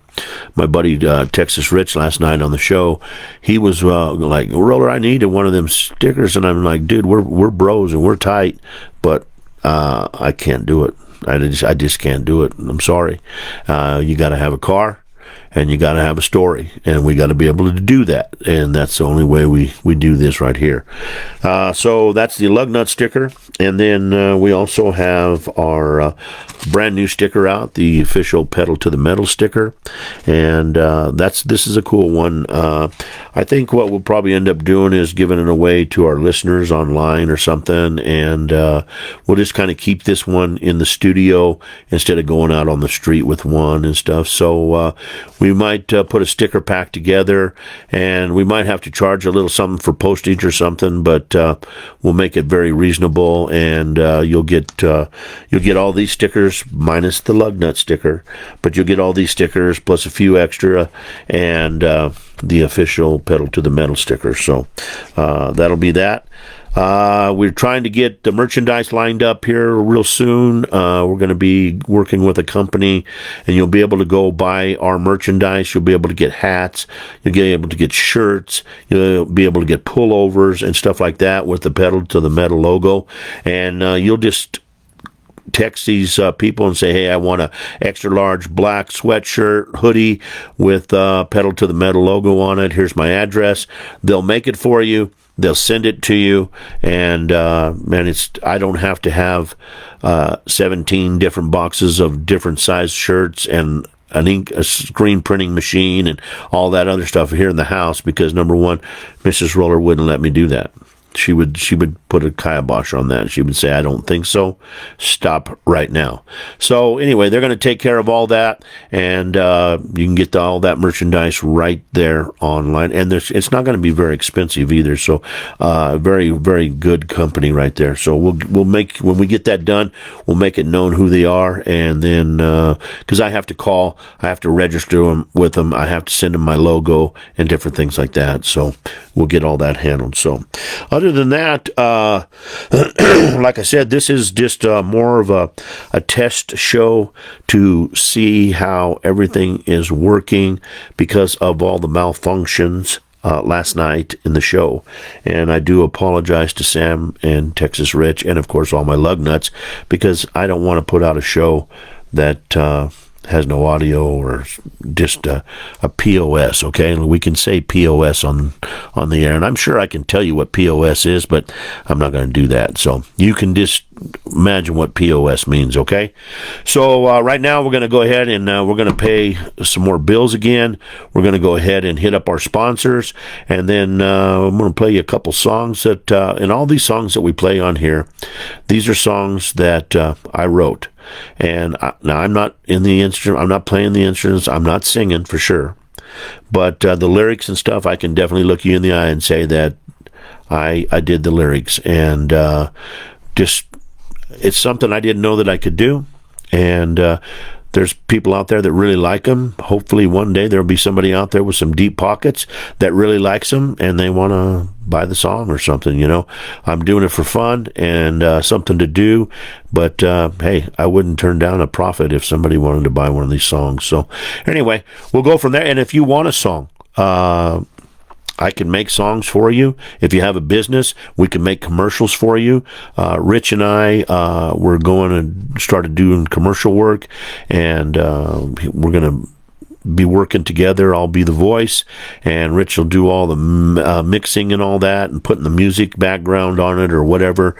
my buddy Texas Rich last night on the show, he was like, Roller, I needed one of them stickers. And I'm like, dude, we're bros and we're tight, but I can't do it. I just can't do it. I'm sorry. You got to have a car. And you got to have a story, and we got to be able to do that, and that's the only way we do this right here. So that's the lug nut sticker, and then we also have our brand new sticker out, the official Pedal to the Metal sticker, and this is a cool one. I think what we'll probably end up doing is giving it away to our listeners online or something, and we'll just kind of keep this one in the studio instead of going out on the street with one and stuff. So we might put a sticker pack together, and we might have to charge a little something for postage or something, but we'll make it very reasonable, and you'll get all these stickers minus the lug nut sticker, but you'll get all these stickers plus a few extra, and the official Pedal to the Metal sticker. So that'll be that. We're trying to get the merchandise lined up here real soon. We're going to be working with a company, and you'll be able to go buy our merchandise. You'll be able to get hats. You'll be able to get shirts. You'll be able to get pullovers and stuff like that with the Pedal to the Metal logo. And you'll just text these people and say, hey, I want a extra large black sweatshirt, hoodie with Pedal to the Metal logo on it. Here's my address. They'll make it for you. They'll send it to you, and I don't have to have 17 different boxes of different size shirts and a screen printing machine and all that other stuff here in the house, because number one, Mrs. Roller wouldn't let me do that. She would put a kibosh on that. She would say, I don't think so. Stop right now. So anyway, they're going to take care of all that, and you can get all that merchandise right there online. And it's not going to be very expensive either. So very, very good company right there. So we'll make, when we get that done, we'll make it known who they are. And then, because I have to register them with them. I have to send them my logo and different things like that. So we'll get all that handled. So other than that, like I said, this is just more of a test show to see how everything is working because of all the malfunctions last night in the show. And I do apologize to Sam and Texas Rich and, of course, all my lug nuts, because I don't want to put out a show that has no audio or just a POS, okay? And we can say POS on the air, and I'm sure I can tell you what POS is, but I'm not going to do that. So you can just imagine what POS means, okay? So right now we're going to go ahead and we're going to pay some more bills again. We're going to go ahead and hit up our sponsors, and then I'm going to play you a couple songs that, and all these songs that we play on here, these are songs that I wrote. And now I'm not in the instrument. I'm not playing the instruments. I'm not singing for sure. But the lyrics and stuff, I can definitely look you in the eye and say that I did the lyrics. And just it's something I didn't know that I could do. And there's people out there that really like them. Hopefully one day there'll be somebody out there with some deep pockets that really likes them and they want to buy the song or something, you know. I'm doing it for fun and something to do. But, hey, I wouldn't turn down a profit if somebody wanted to buy one of these songs. So anyway, we'll go from there. And if you want a song, I can make songs for you. If you have a business, we can make commercials for you. Rich and I, we're going and started doing commercial work, and we're going to be working together. I'll be the voice, and Rich will do all the mixing and all that, and putting the music background on it or whatever.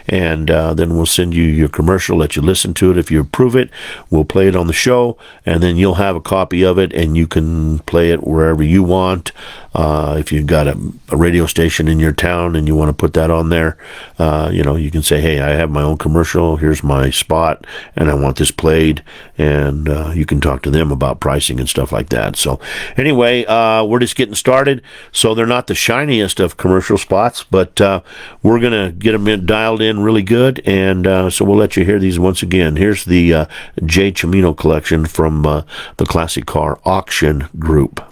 And then we'll send you your commercial, let you listen to it. If you approve it, we'll play it on the show, and then you'll have a copy of it, and you can play it wherever you want. If you've got a radio station in your town and you want to put that on there, you know, you can say, hey, I have my own commercial. Here's my spot, and I want this played. And you can talk to them about pricing and stuff like that. So anyway, we're just getting started. So they're not the shiniest of commercial spots, but we're going to get them dialed in really good. And so we'll let you hear these once again. Here's the Jay Chimino collection from the Classic Car Auction Group.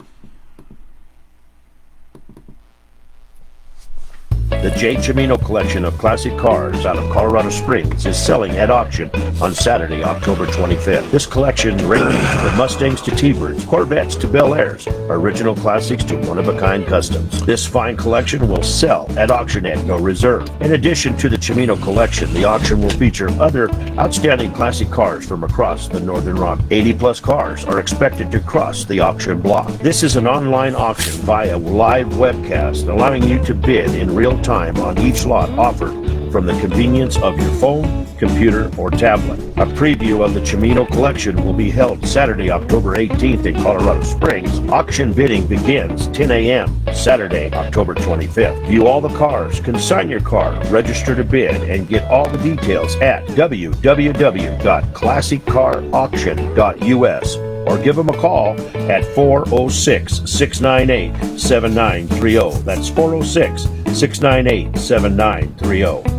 The Jay Chimino collection of classic cars out of Colorado Springs is selling at auction on Saturday, October 25th. This collection ranges from Mustangs to T-Birds, Corvettes to Bel Airs, original classics to one-of-a-kind customs. This fine collection will sell at auction at no reserve. In addition to the Chimino collection, the auction will feature other outstanding classic cars from across the Northern Rock. 80-plus cars are expected to cross the auction block. This is an online auction via live webcast, allowing you to bid in real time on each lot offered from the convenience of your phone, computer, or tablet. A preview of the Chimino collection will be held Saturday, October 18th in Colorado Springs. Auction bidding begins 10 a.m. Saturday, October 25th. View all the cars, consign your car, register to bid, and get all the details at www.classiccarauction.us. or give them a call at 406-698-7930. That's 406-698-7930.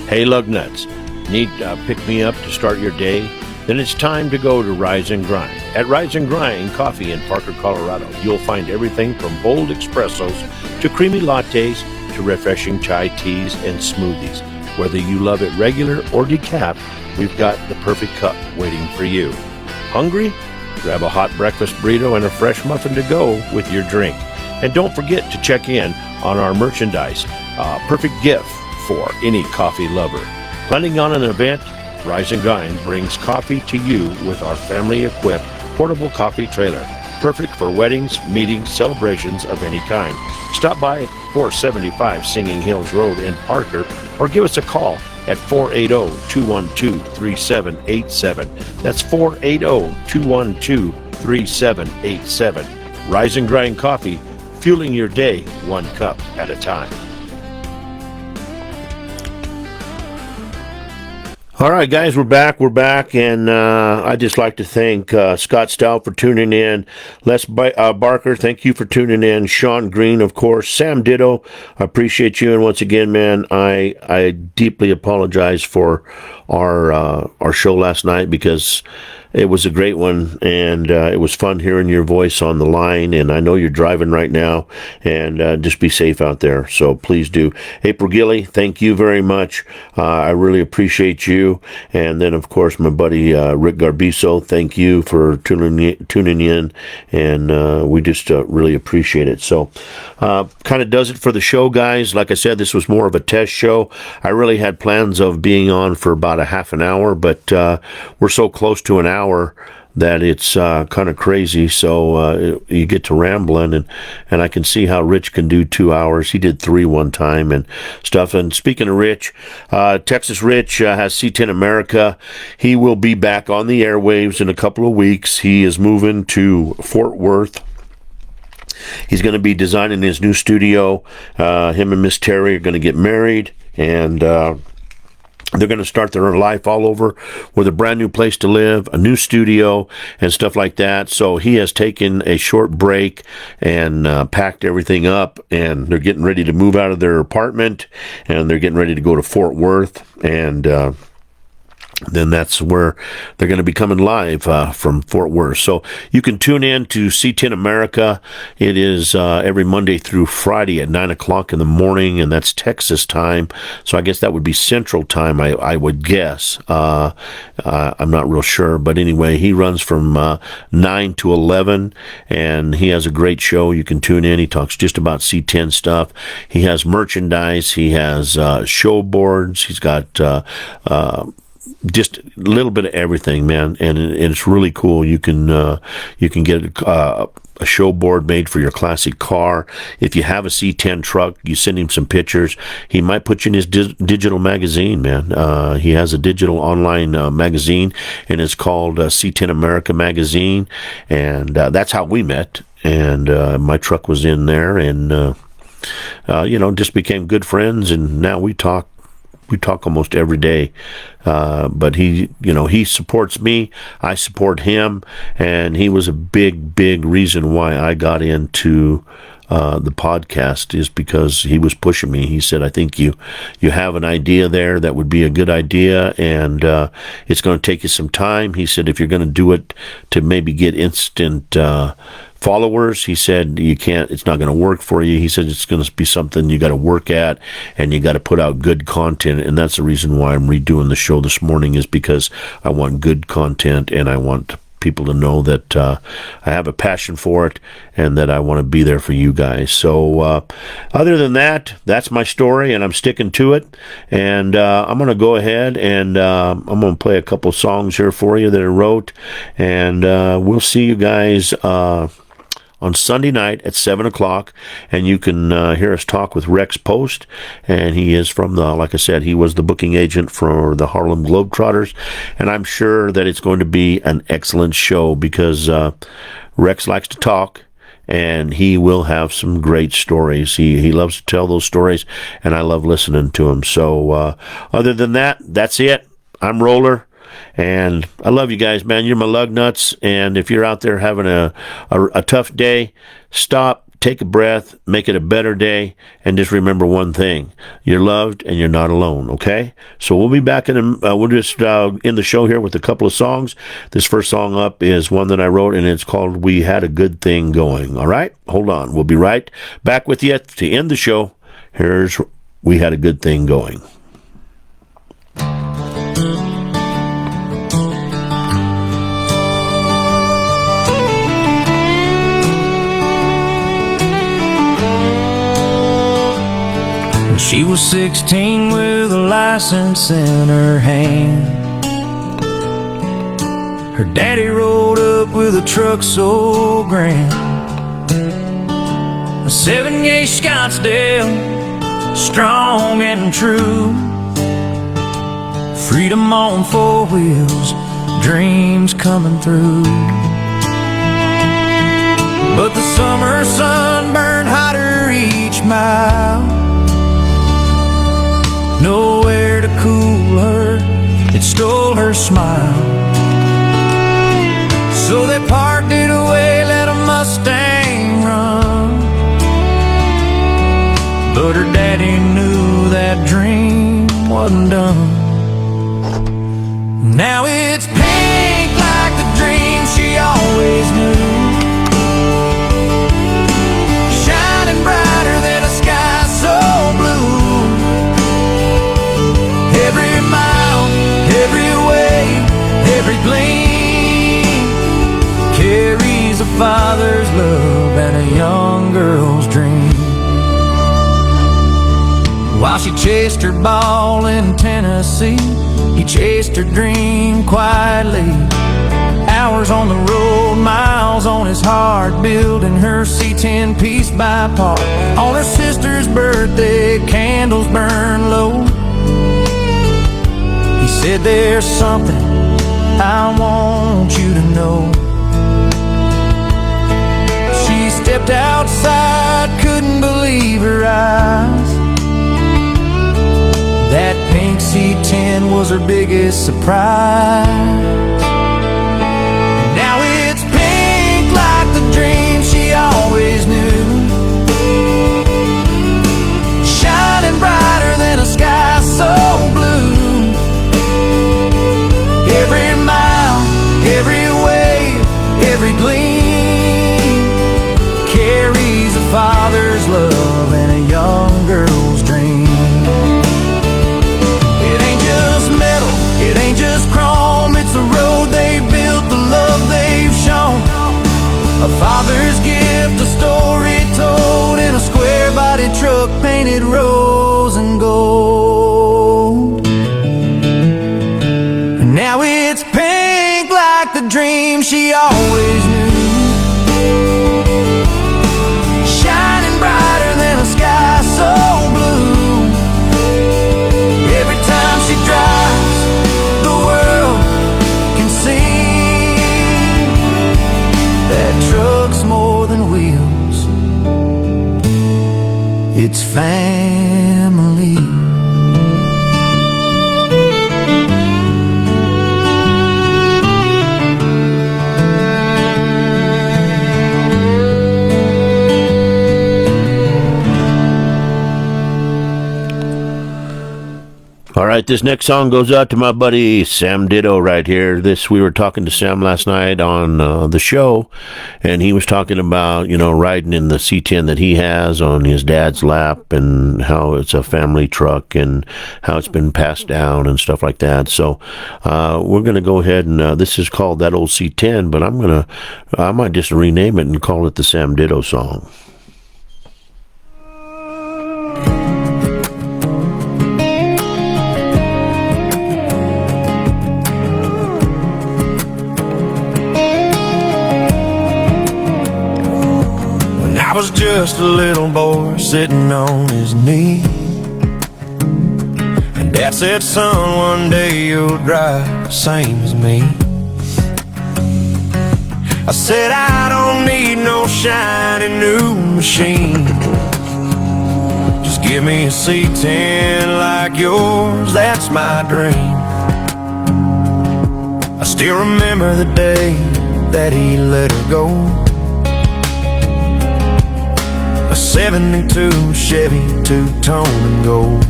Hey, lug nuts. Need pick me up to start your day? Then it's time to go to Rise and Grind. At Rise and Grind Coffee in Parker, Colorado, you'll find everything from bold espressos to creamy lattes to refreshing chai teas and smoothies. Whether you love it regular or decaf, we've got the perfect cup waiting for you. Hungry? Grab a hot breakfast burrito and a fresh muffin to go with your drink. And don't forget to check in on our merchandise. Perfect gift for any coffee lover. Planning on an event? Rise and Grind brings coffee to you with our family-equipped portable coffee trailer. Perfect for weddings, meetings, celebrations of any kind. Stop by 475 Singing Hills Road in Parker or give us a call at 480-212-3787. That's 480-212-3787. Rise and Grind Coffee, fueling your day one cup at a time. All right, guys, we're back, and I'd just like to thank Scott Stout for tuning in. Les Barker, thank you for tuning in. Sean Green, of course. Sam Ditto, I appreciate you. And once again, man, I deeply apologize for our show last night because it was a great one, and it was fun hearing your voice on the line. And I know you're driving right now, and just be safe out there. So please do. April Gilly, thank you very much. I really appreciate you. And then, of course, my buddy Rick Garbiso, thank you for tuning in, and we just really appreciate it. So kind of does it for the show, guys. Like I said, this was more of a test show. I really had plans of being on for about a half an hour, but we're so close to an hour that it's kind of crazy. So you get to rambling, and I can see how Rich can do 2 hours. He did 3 one time and stuff. And speaking of Rich, Texas Rich has C10 America. He will be back on the airwaves in a couple of weeks. He is moving to Fort Worth. He's going to be designing his new studio. Him and Miss Terry are going to get married, and they're going to start their life all over with a brand new place to live, a new studio, and stuff like that. So he has taken a short break and packed everything up, and they're getting ready to move out of their apartment, and they're getting ready to go to Fort Worth, and then that's where they're going to be coming live from Fort Worth. So you can tune in to C10 America. It is every Monday through Friday at 9 o'clock in the morning, and that's Texas time. So I guess that would be Central time, I would guess. I'm not real sure. But anyway, he runs from 9 to 11, and he has a great show. You can tune in. He talks just about C10 stuff. He has merchandise. He has show boards. He's got just a little bit of everything, man, and it's really cool. You can get a show board made for your classic car. If you have a C10 truck, you send him some pictures. He might put you in his digital magazine, man. He has a digital online magazine, and it's called C10 America Magazine, and that's how we met. And my truck was in there, and just became good friends, and now we talk almost every day. But he supports me. I support him. And he was a big, big reason why I got into the podcast, is because he was pushing me. He said, I think you have an idea there that would be a good idea, and it's going to take you some time. He said, if you're going to do it to maybe get instant followers, he said, it's not going to work for you. He said, it's going to be something you got to work at, and you got to put out good content. And that's the reason why I'm redoing the show this morning, is because I want good content, and I want people to know that I have a passion for it, and that I want to be there for you guys. So other than that, that's my story, and I'm sticking to it. And I'm going to go ahead, and I'm going to play a couple songs here for you that I wrote, and we'll see you guys on Sunday night at 7 o'clock, and you can hear us talk with Rex Post, and he is from like I said, he was the booking agent for the Harlem Globetrotters, and I'm sure that it's going to be an excellent show, because Rex likes to talk, and he will have some great stories. He loves to tell those stories, and I love listening to him. So other than that, that's it. I'm Roller. And I love you guys, man. You're my lug nuts. And if you're out there having a tough day, stop, take a breath, make it a better day, and just remember one thing: you're loved and you're not alone. Okay? So we'll be back we'll just end the show here with a couple of songs. This first song up is one that I wrote, and it's called "We Had a Good Thing Going." All right? Hold on. We'll be right back with you to end the show. Here's "We Had a Good Thing Going." She was 16 with a license in her hand. Her daddy rolled up with a truck so grand, a 7-gauge Scottsdale, strong and true. Freedom on 4 wheels, dreams coming through. But the summer sun burned hotter each mile. Nowhere to cool her, it stole her smile. So they parked it away, let a Mustang run. But her daddy knew that dream wasn't done. Now it's pink like the While she chased her ball in Tennessee, he chased her dream quietly. Hours on the road, miles on his heart, building her C10 piece by part. On her sister's birthday, candles burn low. He said, there's something I want you to know. She stepped outside, couldn't believe her eyes. That pink C10 was her biggest surprise. Now it's pink like the dream she always knew, shining brighter than a sky so blue. Every mile, every wave, every gleam carries a father's love and a young girl's dream. It ain't just metal, it ain't just chrome, it's the road they built, the love they've shown. A father's gift, a story told in a square-bodied truck painted rose and gold. And now it's pink like the dream she always knew, shining brighter than a sky so blue. Every time she drives, the world can see that truck's more than wheels, it's family. All right, this next song goes out to my buddy Sam Ditto right here. We were talking to Sam last night on the show, and he was talking about, riding in the C10 that he has on his dad's lap and how it's a family truck and how it's been passed down and stuff like that. So we're going to go ahead and this is called That Old C10, but I might just rename it and call it the Sam Ditto song. I was just a little boy sitting on his knee, and Dad said, son, one day you'll drive the same as me. I said, I don't need no shiny new machine, just give me a C10 like yours, that's my dream. I still remember the day that he let her go, a 72 Chevy two-tone and gold.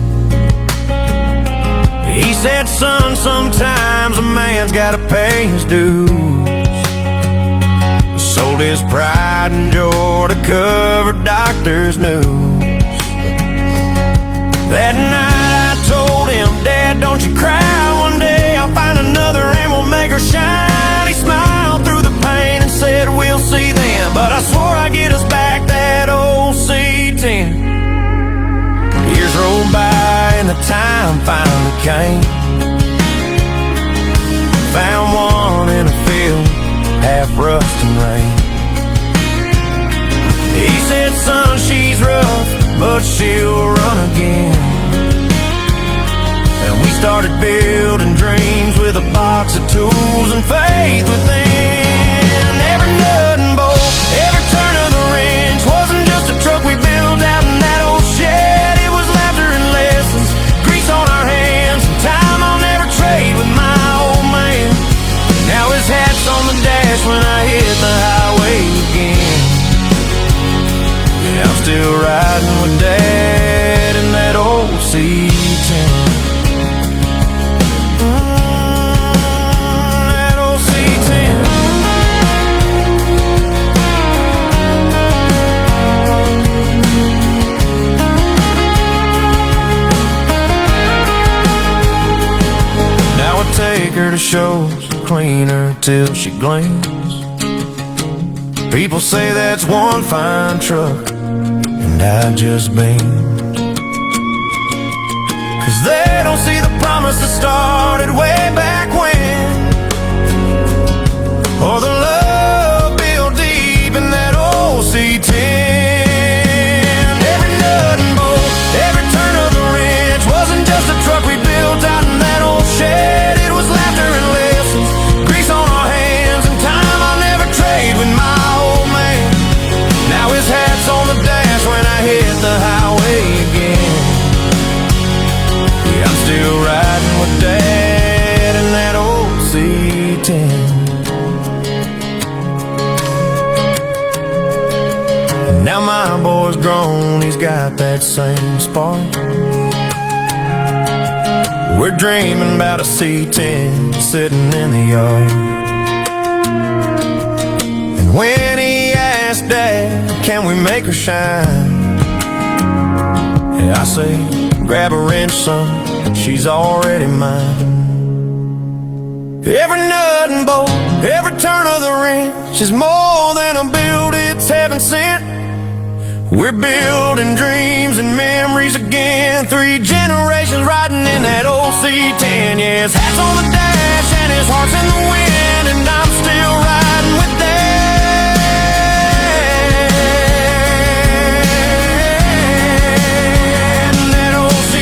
He said, son, sometimes a man's gotta pay his dues. Sold his pride and joy to cover doctor's news. That night I told him, Dad, don't you cry, one day I'll find another and we'll make her shine. He smiled through the pain and said, we'll see then, but I swore I'd get us back that old C10. Years rolled by and the time finally came. Found one in a field, half rust and rain. He said, son, she's rough, but she'll run again. And we started building dreams with a box of tools and faith within. Every nut and bolt, every turn of the wrench wasn't just a truck we built out in that old shed. It was laughter and lessons, grease on our hands, and time I'll never trade with my old man. Now his hat's on the dash when I hit the highway again. Yeah, I'm still riding with Dad in that old C10. That old C10. Now I take her to shows, clean her till she gleams. People say that's one fine truck, and I just beamed. must have started way back when. Oh, the love built deep in that old C10. Every nut and bolt, every turn of the wrench wasn't just a truck we built out in that old shed. It was laughter and lessons, grease on our hands, and time I'll never trade with my old man. Now his hat's on the dash when I hit the highway again. Yeah, I'm still riding with Dad in that old C10. Now my boy's grown, he's got that same spark. We're dreaming about a C10 sitting in the yard. And when he asked Dad, can we make her shine? Yeah, I say, grab a wrench, son, she's already mine. Every nut and bolt, every turn of the wrench is more than a build, it's heaven sent. We're building dreams and memories again. 3 generations riding in that old C10. Yeah, his hat's on the dash and his heart's in the wind, and I'm still riding with Dad in that old C10.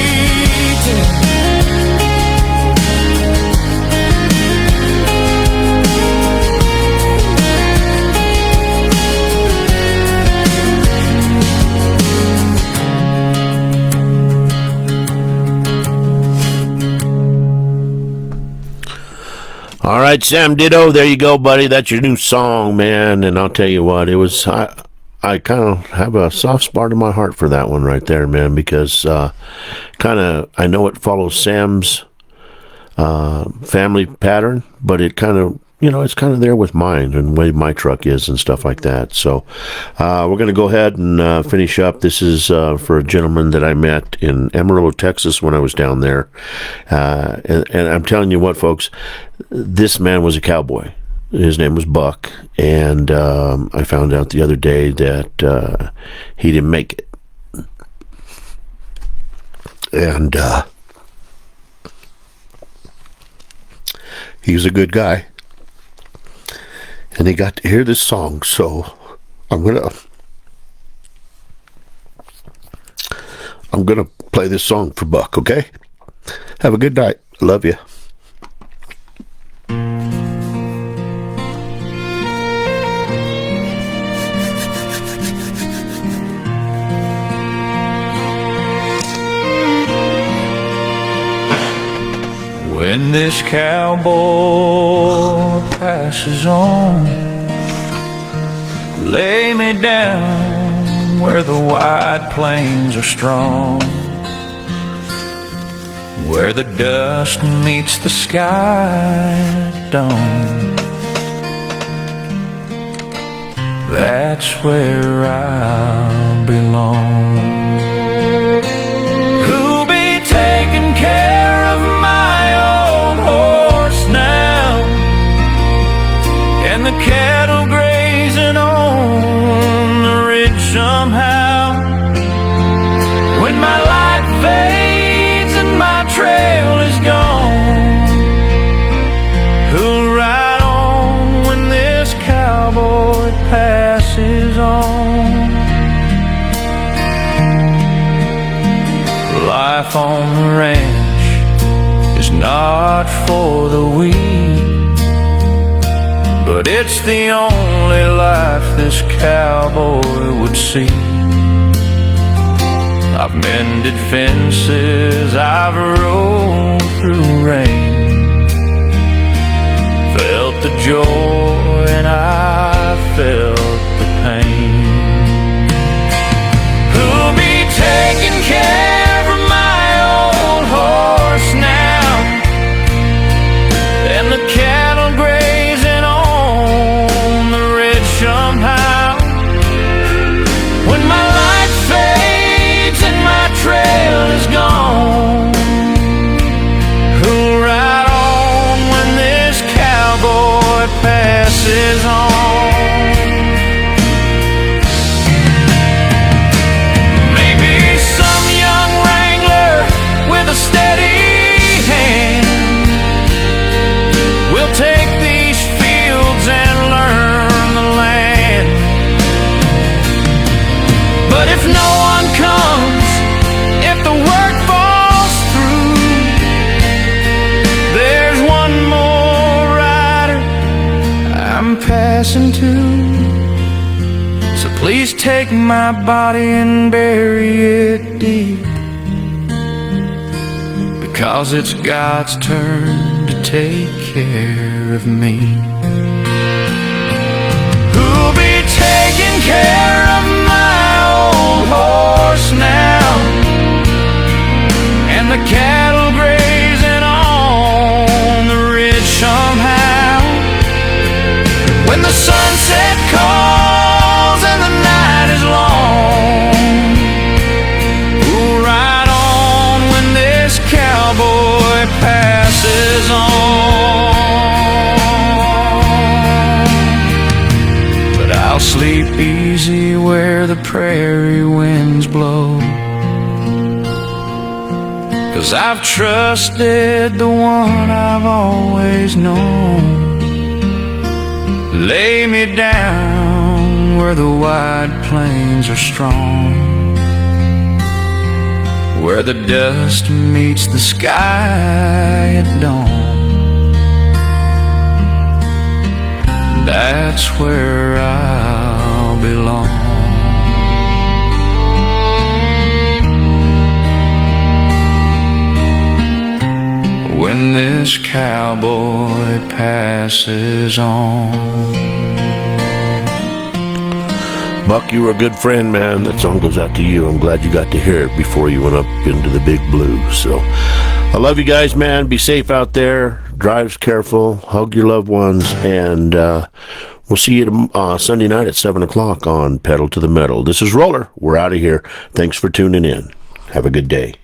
All right, Sam Ditto, there you go, buddy. That's your new song, man. And I'll tell you what, it was. I kind of have a soft spot in my heart for that one right there, man, because I know it follows Sam's family pattern, but it kind of, it's kind of there with mine and the way my truck is and stuff like that. So we're going to go ahead and finish up. This is for a gentleman that I met in Amarillo, Texas when I was down there. And I'm telling you what, folks, this man was a cowboy. His name was Buck. And I found out the other day that he didn't make it. And he was a good guy. And he got to hear this song, so I'm gonna play this song for Buck, okay? Have a good night. Love you. When this cowboy passes on, lay me down where the wide plains are strong, where the dust meets the sky at dawn. That's where I belong. Who'll be taking care of my old horse now, and the cattle grazing on the ridge somehow? When my light fades and my trail is gone, who'll ride on when this cowboy passes on? Life on the ranch is not for the weak, but it's the only life this cowboy would see. I've mended fences, I've rolled through rain, felt the joy and I felt the pain. Who'll be taking care of my old horse now, and the cattle grazing on the ridge somehow? When my light fades and my trail is gone, who'll ride on when this cowboy passes on? Maybe some young wrangler with a steady hand listen to. So please take my body and bury it deep, because it's God's turn to take care of me. Who'll be taking care of my old horse now, and the cattle grazing on the ridge somehow? When the sunset calls and the night is long, we'll ride on when this cowboy passes on. But I'll sleep easy where the prairie winds blow, 'cause I've trusted the one I've always known. Lay me down where the wide plains are strong, where the dust meets the sky at dawn. That's where I'll belong. When this cowboy passes on. Buck, you were a good friend, man. That song goes out to you. I'm glad you got to hear it before you went up into the big blue. So I love you guys, man. Be safe out there. Drive careful. Hug your loved ones. And we'll see you Sunday night at 7 o'clock on Pedal to the Metal. This is Roller. We're out of here. Thanks for tuning in. Have a good day.